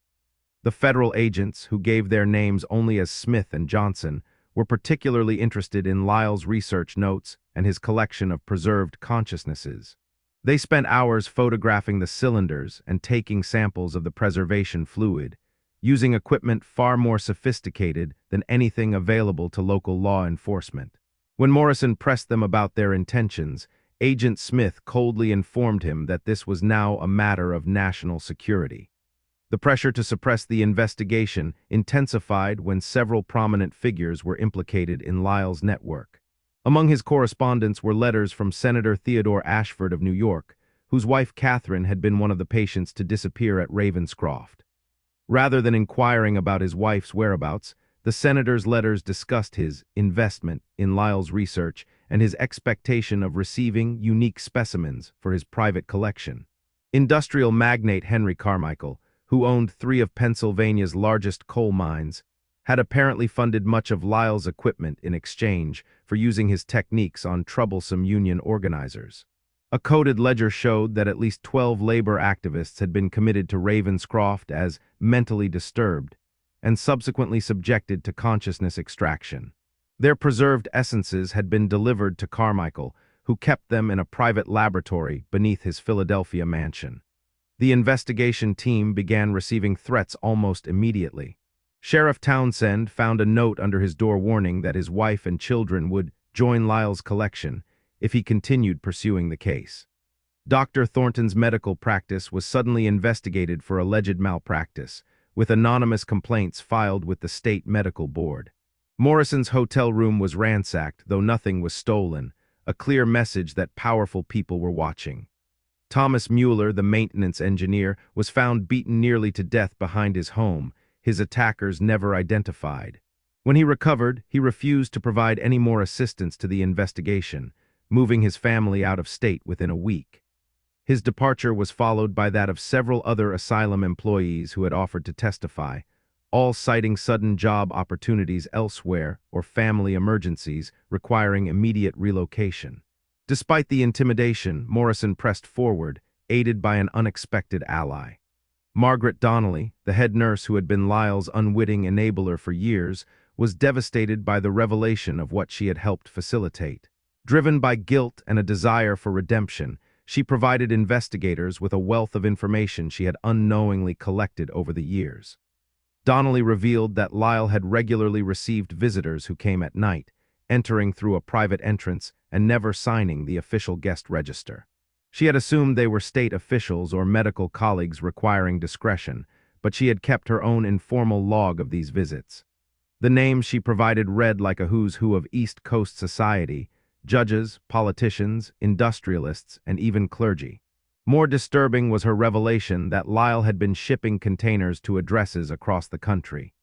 The federal agents, who gave their names only as Smith and Johnson, were particularly interested in Lyle's research notes and his collection of preserved consciousnesses. They spent hours photographing the cylinders and taking samples of the preservation fluid, using equipment far more sophisticated than anything available to local law enforcement. When Morrison pressed them about their intentions, Agent Smith coldly informed him that this was now a matter of national security. The pressure to suppress the investigation intensified when several prominent figures were implicated in Lyle's network. Among his correspondence were letters from Senator Theodore Ashford of New York, whose wife Catherine had been one of the patients to disappear at Ravenscroft. Rather than inquiring about his wife's whereabouts, the senator's letters discussed his investment in Lyle's research and his expectation of receiving unique specimens for his private collection. Industrial magnate Henry Carmichael, who owned three of Pennsylvania's largest coal mines, had apparently funded much of Lyle's equipment in exchange for using his techniques on troublesome union organizers. A coded ledger showed that at least 12 labor activists had been committed to Ravenscroft as mentally disturbed and subsequently subjected to consciousness extraction. Their preserved essences had been delivered to Carmichael, who kept them in a private laboratory beneath his Philadelphia mansion. The investigation team began receiving threats almost immediately. Sheriff Townsend found a note under his door warning that his wife and children would join Lyle's collection if he continued pursuing the case. Dr. Thornton's medical practice was suddenly investigated for alleged malpractice, with anonymous complaints filed with the state medical board. Morrison's hotel room was ransacked, though nothing was stolen, a clear message that powerful people were watching. Thomas Mueller, the maintenance engineer, was found beaten nearly to death behind his home, his attackers never identified. When he recovered, he refused to provide any more assistance to the investigation, moving his family out of state within a week. His departure was followed by that of several other asylum employees who had offered to testify, all citing sudden job opportunities elsewhere or family emergencies requiring immediate relocation. Despite the intimidation, Morrison pressed forward, aided by an unexpected ally. Margaret Donnelly, the head nurse who had been Lyle's unwitting enabler for years, was devastated by the revelation of what she had helped facilitate. Driven by guilt and a desire for redemption, she provided investigators with a wealth of information she had unknowingly collected over the years. Donnelly revealed that Lyle had regularly received visitors who came at night, entering through a private entrance and never signing the official guest register. She had assumed they were state officials or medical colleagues requiring discretion, but she had kept her own informal log of these visits. The names she provided read like a who's who of East Coast society: judges, politicians, industrialists, and even clergy. More disturbing was her revelation that Lyle had been shipping containers to addresses across the country.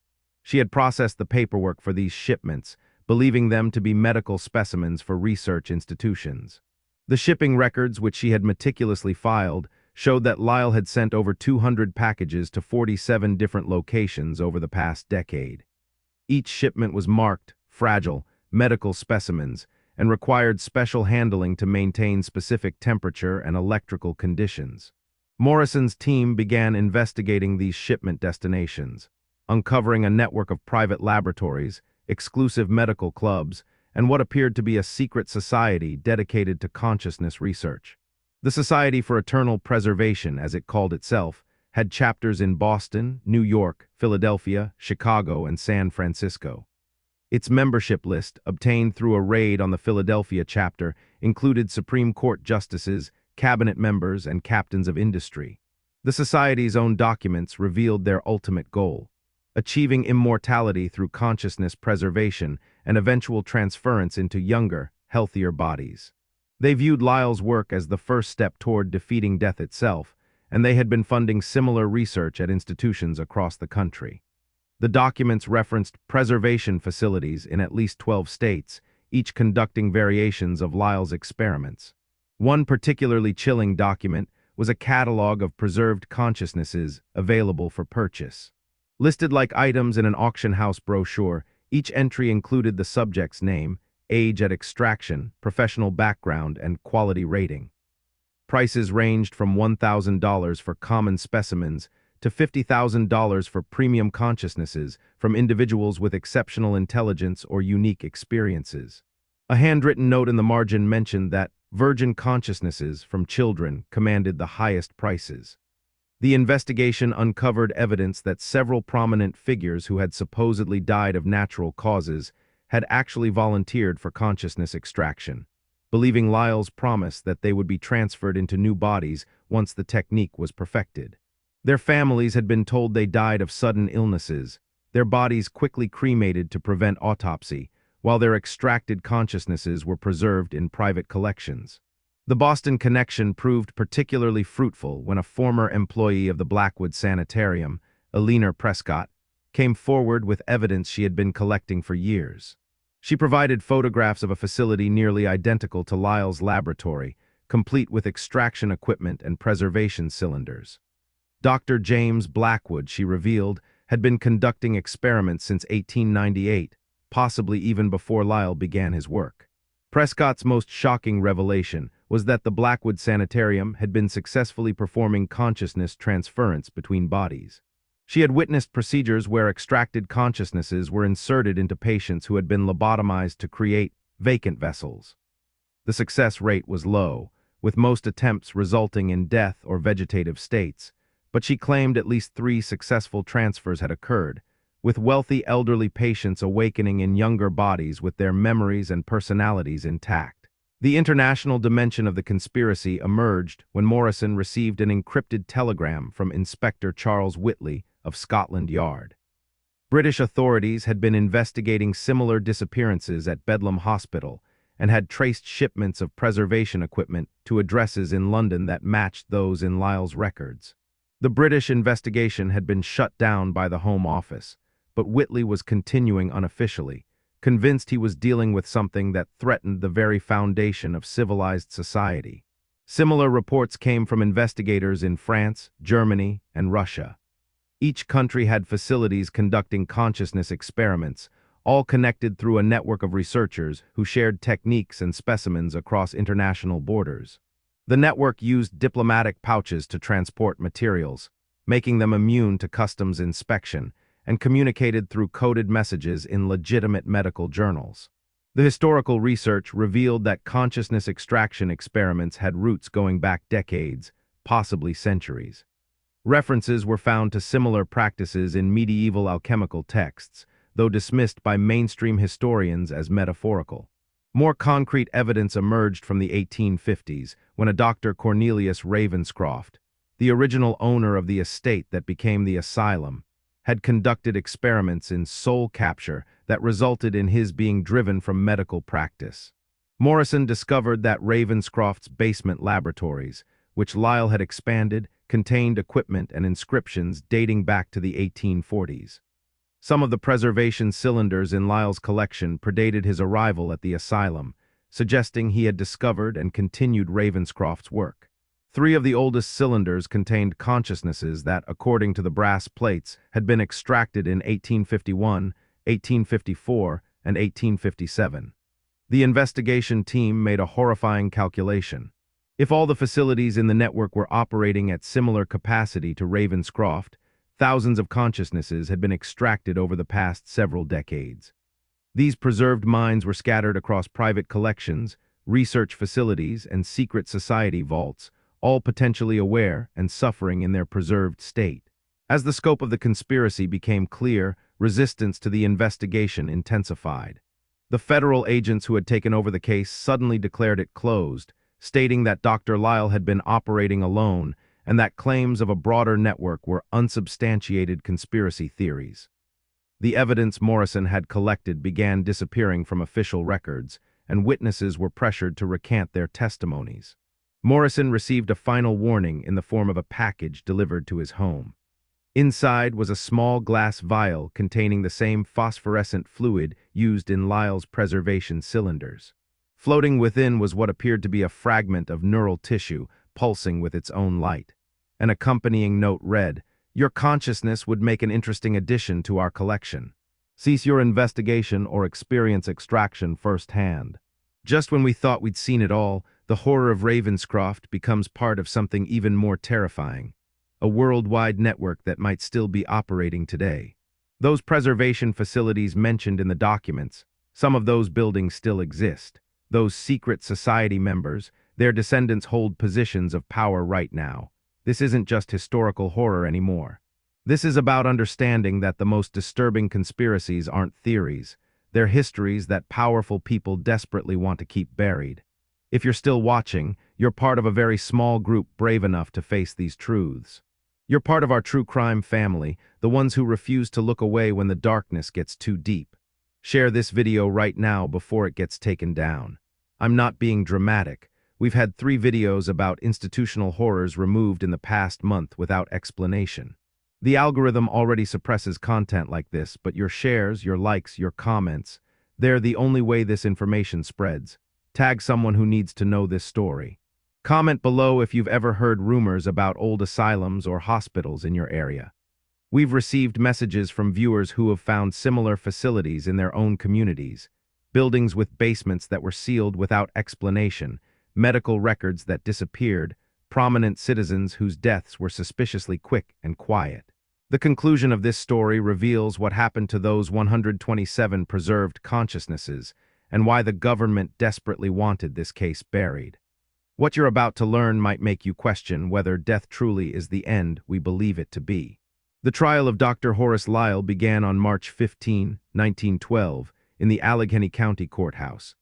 She had processed the paperwork for these shipments, believing them to be medical specimens for research institutions. The shipping records, which she had meticulously filed, showed that Lyle had sent over 200 packages to 47 different locations over the past decade. Each shipment was marked, fragile, medical specimens, and required special handling to maintain specific temperature and electrical conditions. Morrison's team began investigating these shipment destinations, uncovering a network of private laboratories, exclusive medical clubs, and what appeared to be a secret society dedicated to consciousness research. The Society for Eternal Preservation, as it called itself, had chapters in Boston, New York, Philadelphia, Chicago, and San Francisco. Its membership list, obtained through a raid on the Philadelphia chapter, included Supreme Court justices, cabinet members, and captains of industry. The Society's own documents revealed their ultimate goal: achieving immortality through consciousness preservation and eventual transference into younger, healthier bodies. They viewed Lyle's work as the first step toward defeating death itself, and they had been funding similar research at institutions across the country. The documents referenced preservation facilities in at least 12 states, each conducting variations of Lyle's experiments. One particularly chilling document was a catalog of preserved consciousnesses available for purchase. Listed like items in an auction house brochure, each entry included the subject's name, age at extraction, professional background, and quality rating. Prices ranged from $1,000 for common specimens to $50,000 for premium consciousnesses from individuals with exceptional intelligence or unique experiences. A handwritten note in the margin mentioned that virgin consciousnesses from children commanded the highest prices. The investigation uncovered evidence that several prominent figures who had supposedly died of natural causes had actually volunteered for consciousness extraction, believing Lyle's promise that they would be transferred into new bodies once the technique was perfected. Their families had been told they died of sudden illnesses, their bodies quickly cremated to prevent autopsy, while their extracted consciousnesses were preserved in private collections. The Boston connection proved particularly fruitful when a former employee of the Blackwood Sanitarium, Elena Prescott, came forward with evidence she had been collecting for years. She provided photographs of a facility nearly identical to Lyle's laboratory, complete with extraction equipment and preservation cylinders. Dr. James Blackwood, she revealed, had been conducting experiments since 1898, possibly even before Lyle began his work. Prescott's most shocking revelation was that the Blackwood Sanitarium had been successfully performing consciousness transference between bodies. She had witnessed procedures where extracted consciousnesses were inserted into patients who had been lobotomized to create vacant vessels. The success rate was low, with most attempts resulting in death or vegetative states, but she claimed at least 3 successful transfers had occurred, with wealthy elderly patients awakening in younger bodies with their memories and personalities intact. The international dimension of the conspiracy emerged when Morrison received an encrypted telegram from Inspector Charles Whitley of Scotland Yard. British authorities had been investigating similar disappearances at Bedlam Hospital and had traced shipments of preservation equipment to addresses in London that matched those in Lyle's records. The British investigation had been shut down by the Home Office, but Whitley was continuing unofficially, convinced he was dealing with something that threatened the very foundation of civilized society. Similar reports came from investigators in France, Germany, and Russia. Each country had facilities conducting consciousness experiments, all connected through a network of researchers who shared techniques and specimens across international borders. The network used diplomatic pouches to transport materials, making them immune to customs inspection, and communicated through coded messages in legitimate medical journals. The historical research revealed that consciousness extraction experiments had roots going back decades, possibly centuries. References were found to similar practices in medieval alchemical texts, though dismissed by mainstream historians as metaphorical. More concrete evidence emerged from the 1850s when a Dr. Cornelius Ravenscroft, the original owner of the estate that became the Asylum, had conducted experiments in soul capture that resulted in his being driven from medical practice. Morrison discovered that Ravenscroft's basement laboratories, which Lyle had expanded, contained equipment and inscriptions dating back to the 1840s. Some of the preservation cylinders in Lyle's collection predated his arrival at the asylum, suggesting he had discovered and continued Ravenscroft's work. 3 of the oldest cylinders contained consciousnesses that, according to the brass plates, had been extracted in 1851, 1854, and 1857. The investigation team made a horrifying calculation. If all the facilities in the network were operating at similar capacity to Ravenscroft, thousands of consciousnesses had been extracted over the past several decades. These preserved minds were scattered across private collections, research facilities, and secret society vaults, all potentially aware and suffering in their preserved state. As the scope of the conspiracy became clear, resistance to the investigation intensified. The federal agents who had taken over the case suddenly declared it closed, stating that Dr. Lyle had been operating alone and that claims of a broader network were unsubstantiated conspiracy theories. The evidence Morrison had collected began disappearing from official records, and witnesses were pressured to recant their testimonies. Morrison received a final warning in the form of a package delivered to his home. Inside was a small glass vial containing the same phosphorescent fluid used in Lyle's preservation cylinders. Floating within was what appeared to be a fragment of neural tissue pulsing with its own light. An accompanying note read, "Your consciousness would make an interesting addition to our collection. Cease your investigation or experience extraction firsthand." Just when we thought we'd seen it all, the horror of Ravenscroft becomes part of something even more terrifying, a worldwide network that might still be operating today. Those preservation facilities mentioned in the documents, some of those buildings still exist. Those secret society members, their descendants hold positions of power right now. This isn't just historical horror anymore. This is about understanding that the most disturbing conspiracies aren't theories. They're histories that powerful people desperately want to keep buried. If you're still watching, you're part of a very small group brave enough to face these truths. You're part of our true crime family, the ones who refuse to look away when the darkness gets too deep. Share this video right now before it gets taken down. I'm not being dramatic. We've had 3 videos about institutional horrors removed in the past month without explanation. The algorithm already suppresses content like this, but your shares, your likes, your comments, they're the only way this information spreads. Tag someone who needs to know this story. Comment below if you've ever heard rumors about old asylums or hospitals in your area. We've received messages from viewers who have found similar facilities in their own communities, buildings with basements that were sealed without explanation, medical records that disappeared, prominent citizens whose deaths were suspiciously quick and quiet. The conclusion of this story reveals what happened to those 127 preserved consciousnesses and why the government desperately wanted this case buried. What you're about to learn might make you question whether death truly is the end we believe it to be. The trial of Dr. Horace Lyle began on March 15, 1912, in the Allegheny County Courthouse.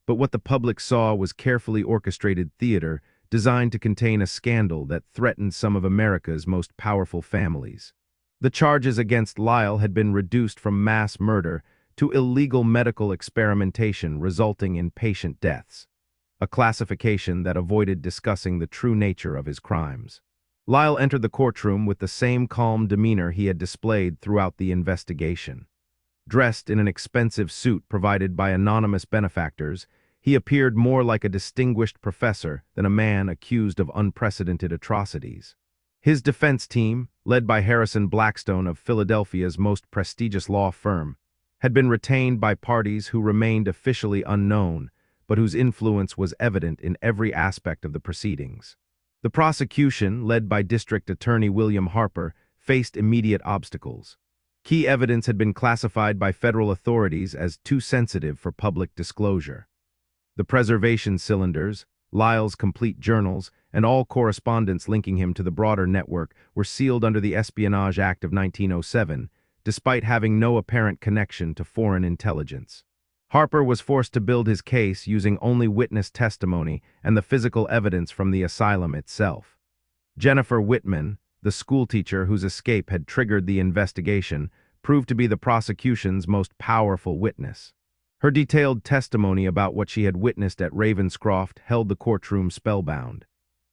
But what the public saw was carefully orchestrated theater designed to contain a scandal that threatened some of America's most powerful families. The charges against Lyle had been reduced from mass murder to illegal medical experimentation resulting in patient deaths, a classification that avoided discussing the true nature of his crimes. Lyle entered the courtroom with the same calm demeanor he had displayed throughout the investigation. Dressed in an expensive suit provided by anonymous benefactors, he appeared more like a distinguished professor than a man accused of unprecedented atrocities. His defense team, led by Harrison Blackstone of Philadelphia's most prestigious law firm, had been retained by parties who remained officially unknown, but whose influence was evident in every aspect of the proceedings. The prosecution, led by District Attorney William Harper, faced immediate obstacles. Key evidence had been classified by federal authorities as too sensitive for public disclosure. The preservation cylinders, Lyle's complete journals, and all correspondence linking him to the broader network were sealed under the Espionage Act of 1907, despite having no apparent connection to foreign intelligence. Harper was forced to build his case using only witness testimony and the physical evidence from the asylum itself. Jennifer Whitman, the schoolteacher whose escape had triggered the investigation, proved to be the prosecution's most powerful witness. Her detailed testimony about what she had witnessed at Ravenscroft held the courtroom spellbound.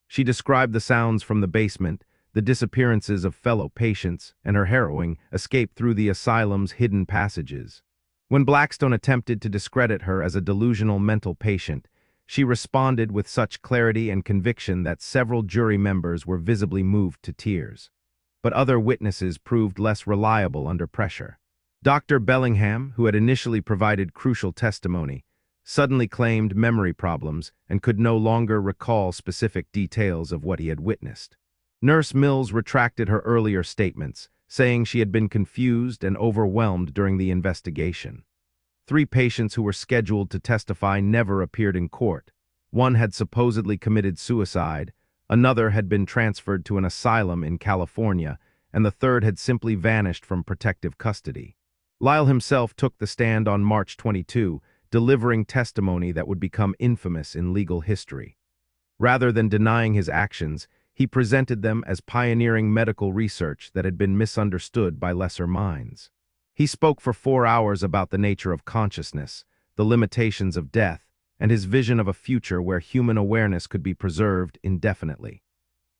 She described the sounds from the basement, the disappearances of fellow patients, and her harrowing escape through the asylum's hidden passages. When Blackstone attempted to discredit her as a delusional mental patient, she responded with such clarity and conviction that several jury members were visibly moved to tears. But other witnesses proved less reliable under pressure. Dr. Bellingham, who had initially provided crucial testimony, suddenly claimed memory problems and could no longer recall specific details of what he had witnessed. Nurse Mills retracted her earlier statements, saying she had been confused and overwhelmed during the investigation. 3 patients who were scheduled to testify never appeared in court. One had supposedly committed suicide, another had been transferred to an asylum in California, and the third had simply vanished from protective custody. Lyle himself took the stand on March 22, delivering testimony that would become infamous in legal history. Rather than denying his actions, he presented them as pioneering medical research that had been misunderstood by lesser minds. He spoke for 4 hours about the nature of consciousness, the limitations of death, and his vision of a future where human awareness could be preserved indefinitely.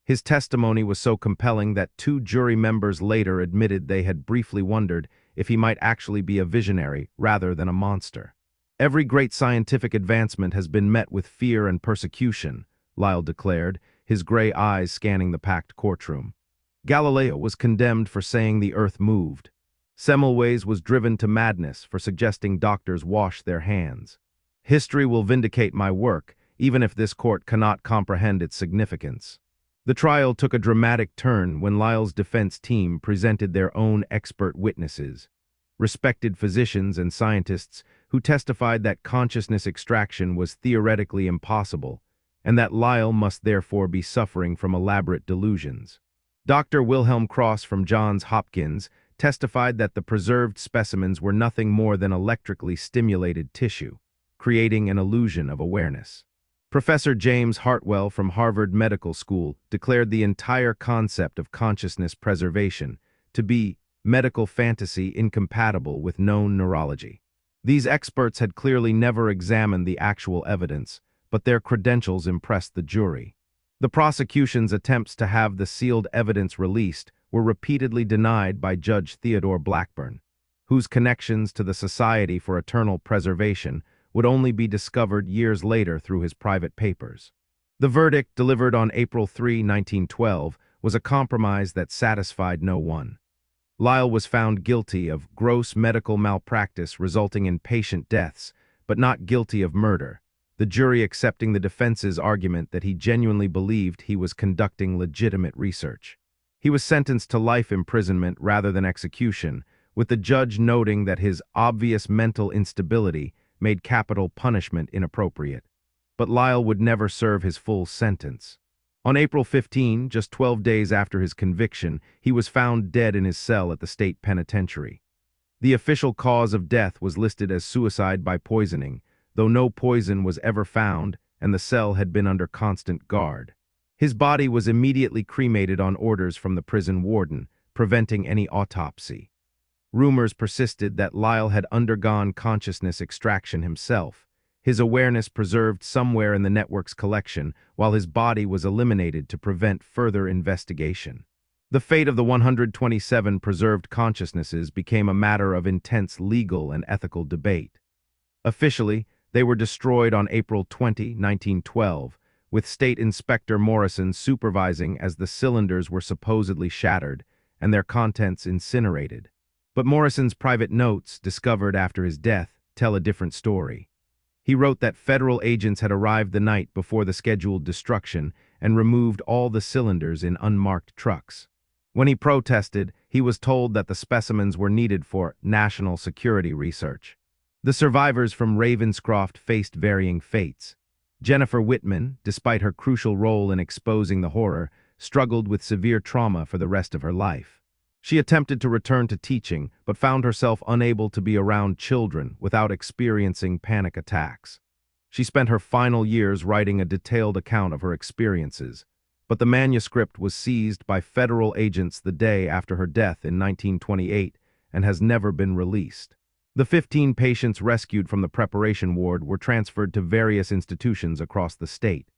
His testimony was so compelling that 2 jury members later admitted they had briefly wondered if he might actually be a visionary rather than a monster. "Every great scientific advancement has been met with fear and persecution," Lyle declared, his gray eyes scanning the packed courtroom. Galileo was condemned for saying the earth moved. Semmelweis was driven to madness for suggesting doctors wash their hands. History will vindicate my work, even if this court cannot comprehend its significance. The trial took a dramatic turn when Lyle's defense team presented their own expert witnesses, respected physicians and scientists who testified that consciousness extraction was theoretically impossible, and that Lyle must therefore be suffering from elaborate delusions. Dr. Wilhelm Cross from Johns Hopkins testified that the preserved specimens were nothing more than electrically stimulated tissue, creating an illusion of awareness. Professor James Hartwell from Harvard Medical School declared the entire concept of consciousness preservation to be medical fantasy incompatible with known neurology. These experts had clearly never examined the actual evidence, but their credentials impressed the jury. The prosecution's attempts to have the sealed evidence released were repeatedly denied by Judge Theodore Blackburn, whose connections to the Society for Eternal Preservation would only be discovered years later through his private papers. The verdict, delivered on April 3, 1912, was a compromise that satisfied no one. Lyle was found guilty of gross medical malpractice resulting in patient deaths, but not guilty of murder, the jury accepting the defense's argument that he genuinely believed he was conducting legitimate research. He was sentenced to life imprisonment rather than execution, with the judge noting that his obvious mental instability made capital punishment inappropriate. But Lyle would never serve his full sentence. On April 15, just 12 days after his conviction, he was found dead in his cell at the state penitentiary. The official cause of death was listed as suicide by poisoning, though no poison was ever found and the cell had been under constant guard. His body was immediately cremated on orders from the prison warden, preventing any autopsy. Rumors persisted that Lyle had undergone consciousness extraction himself, his awareness preserved somewhere in the network's collection, while his body was eliminated to prevent further investigation. The fate of the 127 preserved consciousnesses became a matter of intense legal and ethical debate. Officially, they were destroyed on April 20, 1912, with State Inspector Morrison supervising as the cylinders were supposedly shattered and their contents incinerated. But Morrison's private notes, discovered after his death, tell a different story. He wrote that federal agents had arrived the night before the scheduled destruction and removed all the cylinders in unmarked trucks. When he protested, he was told that the specimens were needed for national security research. The survivors from Ravenscroft faced varying fates. Jennifer Whitman, despite her crucial role in exposing the horror, struggled with severe trauma for the rest of her life. She attempted to return to teaching, but found herself unable to be around children without experiencing panic attacks. She spent her final years writing a detailed account of her experiences, but the manuscript was seized by federal agents the day after her death in 1928 and has never been released. The 15 patients rescued from the preparation ward were transferred to various institutions across the state.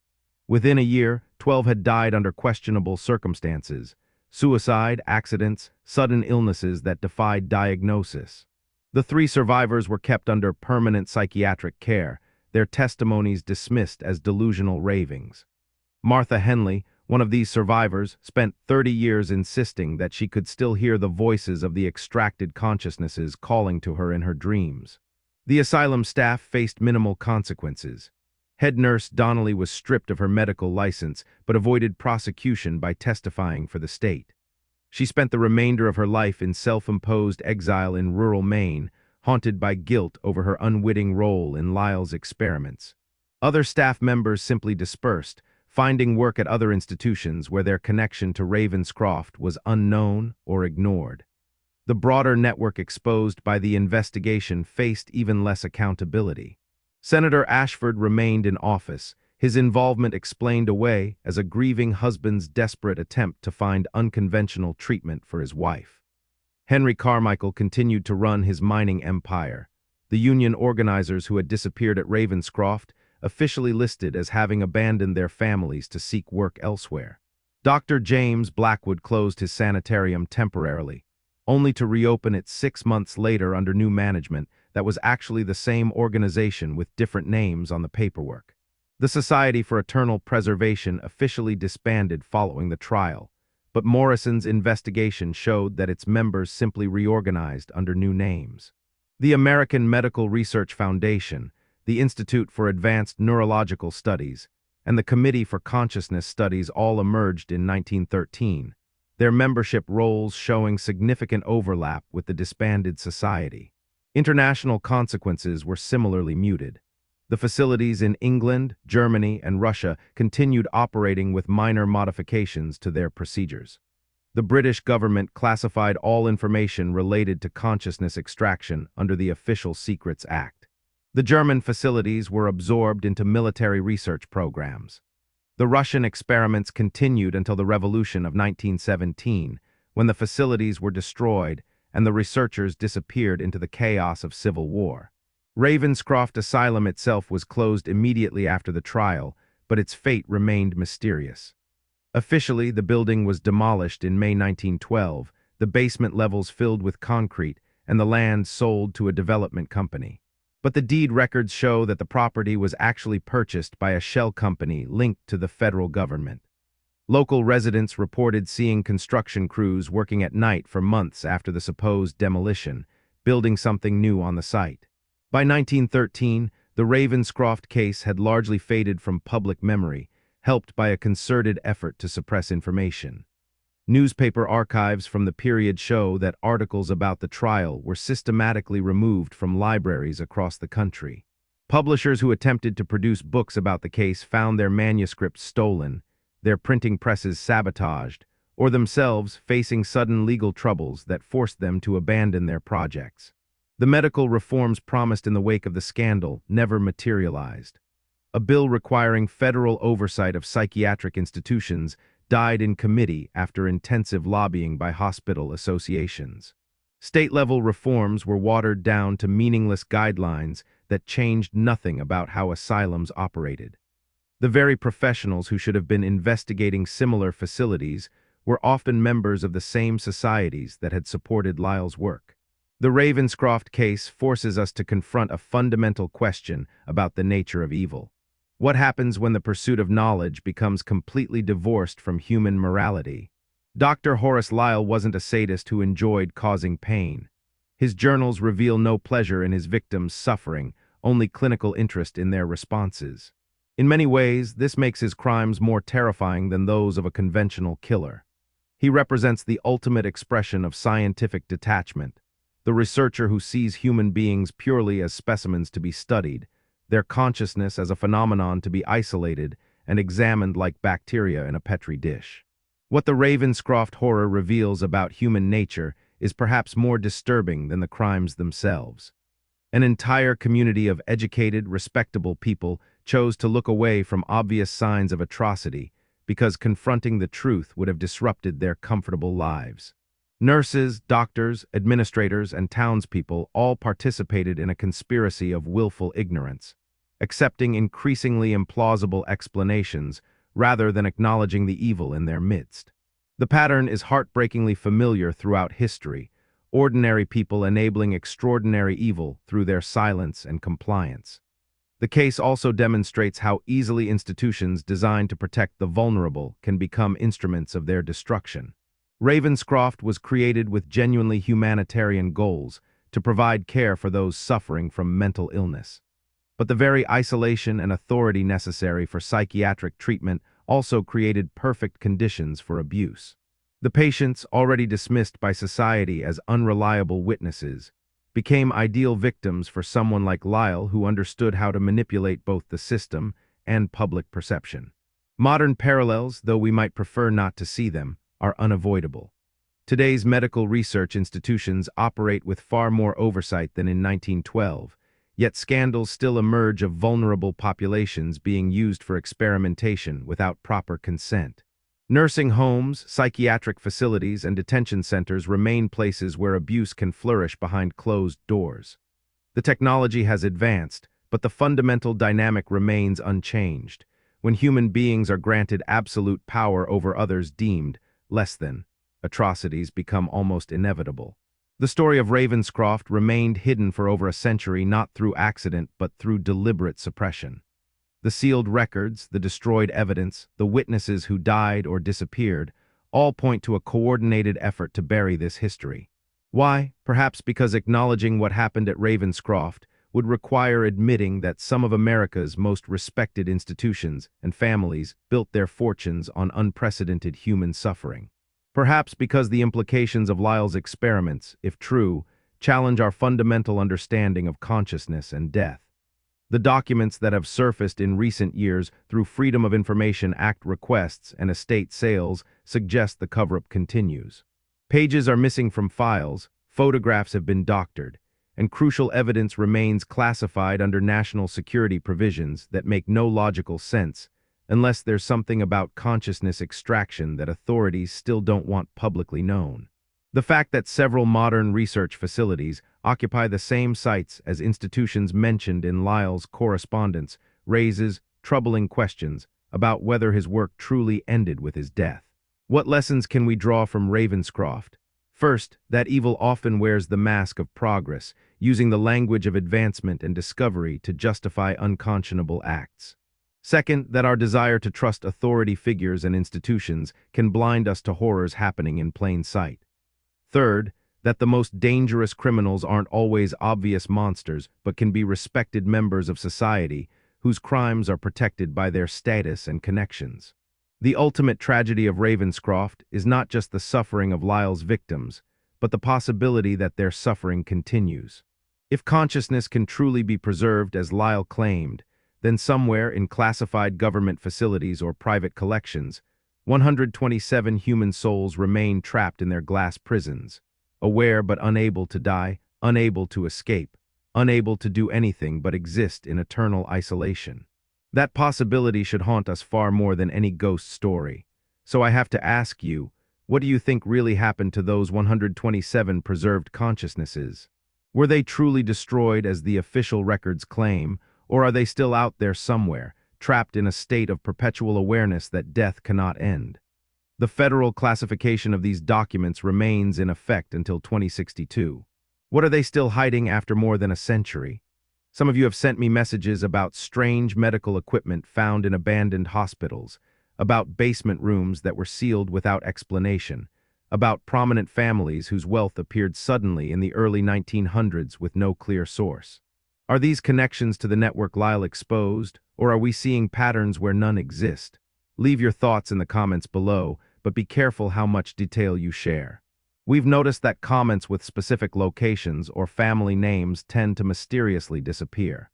Within a year, 12 had died under questionable circumstances: suicide, accidents, sudden illnesses that defied diagnosis. The 3 survivors were kept under permanent psychiatric care, their testimonies dismissed as delusional ravings. Martha Henley, one of these survivors, spent 30 years insisting that she could still hear the voices of the extracted consciousnesses calling to her in her dreams. The asylum staff faced minimal consequences. Head nurse Donnelly was stripped of her medical license, but avoided prosecution by testifying for the state. She spent the remainder of her life in self-imposed exile in rural Maine, haunted by guilt over her unwitting role in Lyle's experiments. Other staff members simply dispersed, finding work at other institutions where their connection to Ravenscroft was unknown or ignored. The broader network exposed by the investigation faced even less accountability. Senator Ashford remained in office, his involvement explained away as a grieving husband's desperate attempt to find unconventional treatment for his wife. Henry Carmichael continued to run his mining empire. The union organizers who had disappeared at Ravenscroft officially listed as having abandoned their families to seek work elsewhere. Dr. James Blackwood closed his sanitarium temporarily, only to reopen it 6 months later under new management that was actually the same organization with different names on the paperwork. The Society for Eternal Preservation officially disbanded following the trial, but Morrison's investigation showed that its members simply reorganized under new names. The American Medical Research Foundation, the Institute for Advanced Neurological Studies, and the Committee for Consciousness Studies all emerged in 1913, their membership roles showing significant overlap with the disbanded society. International consequences were similarly muted. The facilities in England, Germany, and Russia continued operating with minor modifications to their procedures. The British government classified all information related to consciousness extraction under the Official Secrets Act. The German facilities were absorbed into military research programs. The Russian experiments continued until the Revolution of 1917, when the facilities were destroyed and the researchers disappeared into the chaos of civil war. Ravenscroft Asylum itself was closed immediately after the trial, but its fate remained mysterious. Officially, the building was demolished in May 1912, the basement levels filled with concrete, and the land sold to a development company. But the deed records show that the property was actually purchased by a shell company linked to the federal government. Local residents reported seeing construction crews working at night for months after the supposed demolition, building something new on the site. By 1913, the Ravenscroft case had largely faded from public memory, helped by a concerted effort to suppress information. Newspaper archives from the period show that articles about the trial were systematically removed from libraries across the country. Publishers who attempted to produce books about the case found their manuscripts stolen, their printing presses sabotaged, or themselves facing sudden legal troubles that forced them to abandon their projects. The medical reforms promised in the wake of the scandal never materialized. A bill requiring federal oversight of psychiatric institutions died in committee after intensive lobbying by hospital associations. State-level reforms were watered down to meaningless guidelines that changed nothing about how asylums operated. The very professionals who should have been investigating similar facilities were often members of the same societies that had supported Lyle's work. The Ravenscroft case forces us to confront a fundamental question about the nature of evil. What happens when the pursuit of knowledge becomes completely divorced from human morality? Dr. Horace Lyle wasn't a sadist who enjoyed causing pain. His journals reveal no pleasure in his victims' suffering, only clinical interest in their responses. In many ways, this makes his crimes more terrifying than those of a conventional killer. He represents the ultimate expression of scientific detachment, the researcher who sees human beings purely as specimens to be studied, their consciousness as a phenomenon to be isolated and examined like bacteria in a petri dish. What the Ravenscroft horror reveals about human nature is perhaps more disturbing than the crimes themselves. An entire community of educated, respectable people chose to look away from obvious signs of atrocity because confronting the truth would have disrupted their comfortable lives. Nurses, doctors, administrators, and townspeople all participated in a conspiracy of willful ignorance, accepting increasingly implausible explanations rather than acknowledging the evil in their midst. The pattern is heartbreakingly familiar throughout history, ordinary people enabling extraordinary evil through their silence and compliance. The case also demonstrates how easily institutions designed to protect the vulnerable can become instruments of their destruction. Ravenscroft was created with genuinely humanitarian goals to provide care for those suffering from mental illness. But the very isolation and authority necessary for psychiatric treatment also created perfect conditions for abuse. The patients, already dismissed by society as unreliable witnesses, became ideal victims for someone like Lyle who understood how to manipulate both the system and public perception. Modern parallels, though we might prefer not to see them, are unavoidable. Today's medical research institutions operate with far more oversight than in 1912, yet scandals still emerge of vulnerable populations being used for experimentation without proper consent. Nursing homes, psychiatric facilities, and detention centers remain places where abuse can flourish behind closed doors. The technology has advanced, but the fundamental dynamic remains unchanged. When human beings are granted absolute power over others deemed less than, atrocities become almost inevitable. The story of Ravenscroft remained hidden for over a century not through accident but through deliberate suppression. The sealed records, the destroyed evidence, the witnesses who died or disappeared, all point to a coordinated effort to bury this history. Why? Perhaps because acknowledging what happened at Ravenscroft would require admitting that some of America's most respected institutions and families built their fortunes on unprecedented human suffering. Perhaps because the implications of Lyle's experiments, if true, challenge our fundamental understanding of consciousness and death. The documents that have surfaced in recent years through Freedom of Information Act requests and estate sales suggest the cover-up continues. Pages are missing from files, photographs have been doctored, and crucial evidence remains classified under national security provisions that make no logical sense unless there's something about consciousness extraction that authorities still don't want publicly known. The fact that several modern research facilities occupy the same sites as institutions mentioned in Lyle's correspondence raises troubling questions about whether his work truly ended with his death. What lessons can we draw from Ravenscroft, First, that evil often wears the mask of progress, using the language of advancement and discovery to justify unconscionable acts. Second, that our desire to trust authority figures and institutions can blind us to horrors happening in plain sight. Third, that the most dangerous criminals aren't always obvious monsters, but can be respected members of society whose crimes are protected by their status and connections. The ultimate tragedy of Ravenscroft is not just the suffering of Lyle's victims, but the possibility that their suffering continues. If consciousness can truly be preserved as Lyle claimed, then somewhere in classified government facilities or private collections, 127 human souls remain trapped in their glass prisons, aware but unable to die, unable to escape, unable to do anything but exist in eternal isolation. That possibility should haunt us far more than any ghost story. So I have to ask you, what do you think really happened to those 127 preserved consciousnesses? Were they truly destroyed as the official records claim, or are they still out there somewhere, trapped in a state of perpetual awareness that death cannot end? The federal classification of these documents remains in effect until 2062. What are they still hiding after more than a century? Some of you have sent me messages about strange medical equipment found in abandoned hospitals, about basement rooms that were sealed without explanation, about prominent families whose wealth appeared suddenly in the early 1900s with no clear source. Are these connections to the network Lyle exposed, or are we seeing patterns where none exist? Leave your thoughts in the comments below, but be careful how much detail you share. We've noticed that comments with specific locations or family names tend to mysteriously disappear.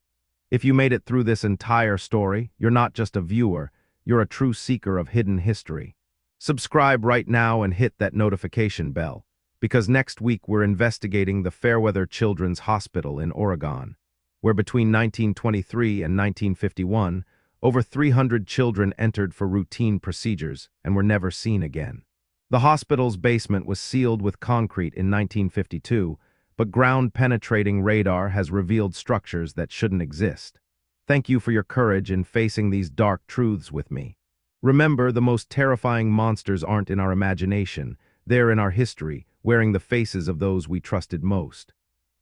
If you made it through this entire story, you're not just a viewer, you're a true seeker of hidden history. Subscribe right now and hit that notification bell, because next week we're investigating the Fairweather Children's Hospital in Oregon, where between 1923 and 1951, over 300 children entered for routine procedures and were never seen again. The hospital's basement was sealed with concrete in 1952, but ground-penetrating radar has revealed structures that shouldn't exist. Thank you for your courage in facing these dark truths with me. Remember, the most terrifying monsters aren't in our imagination, they're in our history, wearing the faces of those we trusted most.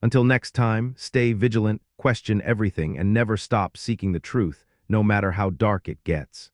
Until next time, stay vigilant, question everything, and never stop seeking the truth, no matter how dark it gets.